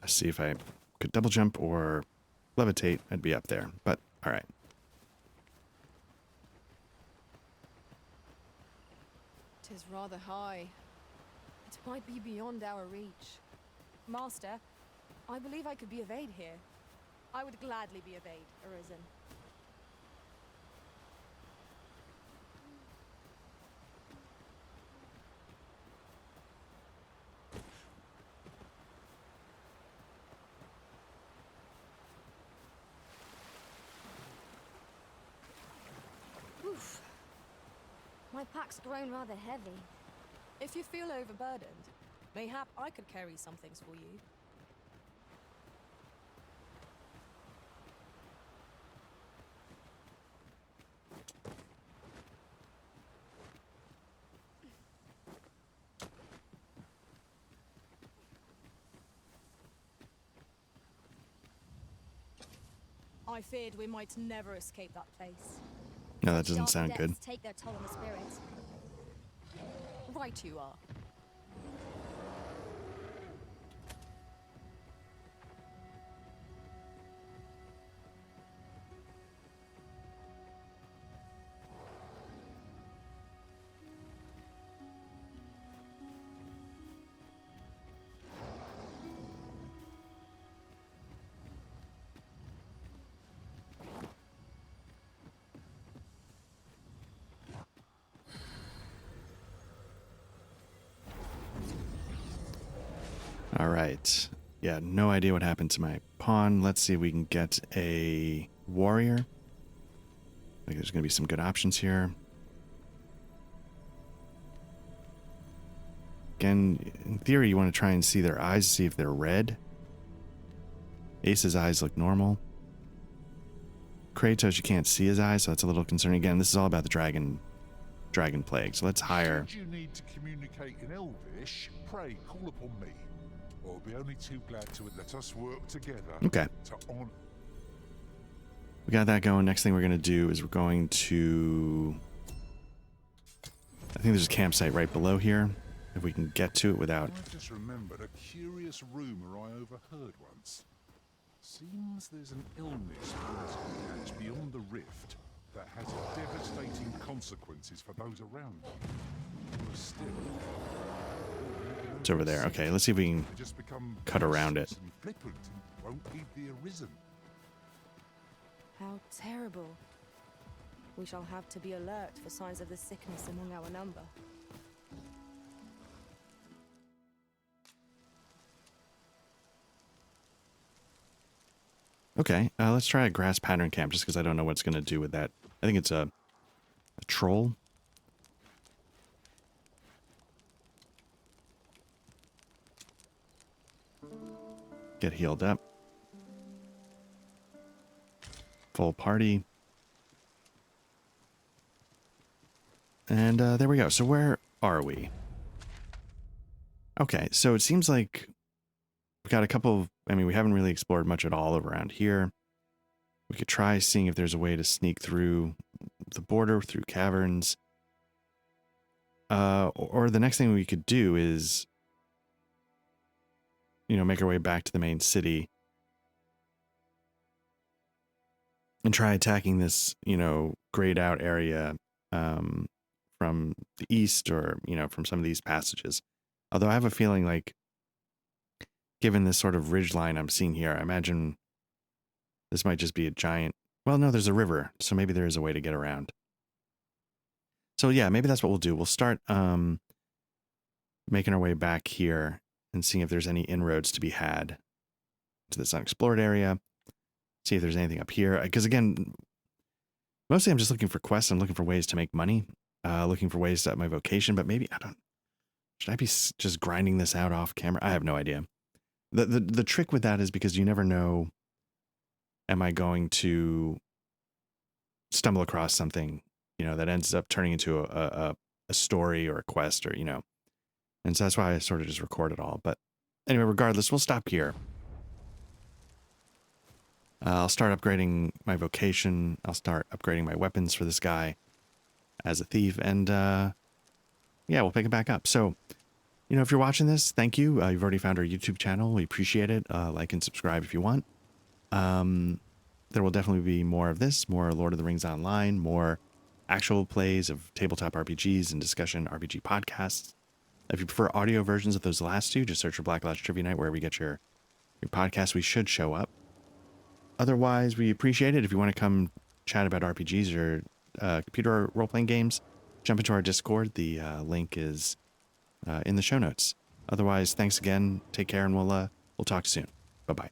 See if I could double jump or levitate, I'd be up there. But, alright. Tis rather high. It might be beyond our reach. Master, I believe I could be of aid here. I would gladly be of aid, Arisen. Oof. My pack's grown rather heavy. If you feel overburdened, mayhap I could carry some things for you. I feared we might never escape that place. No, that doesn't sound good. Take their toll on the spirit. Right you are. All right. Yeah, no idea what happened to my pawn. Let's see if we can get a warrior. I think there's going to be some good options here. Again, in theory, you want to try and see their eyes, see if they're red. Ace's eyes look normal. Kratos, you can't see his eyes, so that's a little concerning. Again, this is all about the dragon dragon plague. So let's hire. Should you need to communicate in Elvish, pray call upon me. I'll be only too glad to let us work together. Okay. To honor. We got that going. Next thing we're going to do is we're going to... I think there's a campsite right below here. If we can get to it without... I've just remembered a curious rumor I overheard once. Seems there's an illness birds can catch beyond the rift that has devastating consequences for those around them. But still... It's over there. Okay, let's see if we can they just become cut around it. and flippant and won't heed the arisen. How terrible. We shall have to be alert for signs of the sickness among our number. Okay, let's try a grass pattern camp just because I don't know what's going to do with that. I think it's a troll. Get healed up. Full party. And there we go. So where are we? Okay, so it seems like we've got a couple of... I mean, we haven't really explored much at all around here. We could try seeing if there's a way to sneak through the border, through caverns. Or the next thing we could do is, you know, make our way back to the main city and try attacking this, you know, grayed out area from the east or, you know, from some of these passages. Although I have a feeling like, given this sort of ridge line I'm seeing here, I imagine this might just be a giant... Well, no, there's a river, so maybe there is a way to get around. So yeah, maybe that's what we'll do. We'll start making our way back here and seeing if there's any inroads to be had to this unexplored area. See if there's anything up here. Because again, mostly I'm just looking for quests. I'm looking for ways to make money. Looking for ways to up my vocation. But maybe, I don't... Should I be just grinding this out off camera? I have no idea. The trick with that is because you never know, am I going to stumble across something, you know, that ends up turning into a story or a quest or, you know. And so that's why I sort of just record it all. But anyway, regardless, we'll stop here. I'll start upgrading my vocation. I'll start upgrading my weapons for this guy as a thief. And yeah, we'll pick it back up. So, you know, if you're watching this, thank you. You've already found our YouTube channel. We appreciate it. Like and subscribe if you want. There will definitely be more of this, more Lord of the Rings Online, more actual plays of tabletop RPGs and discussion RPG podcasts. If you prefer audio versions of those last two, just search for Black Lodge Trivia Night wherever you get your podcast. We should show up. Otherwise, we appreciate it. If you want to come chat about RPGs or computer role-playing games, jump into our Discord. The link is in the show notes. Otherwise, thanks again. Take care, and we'll talk soon. Bye-bye.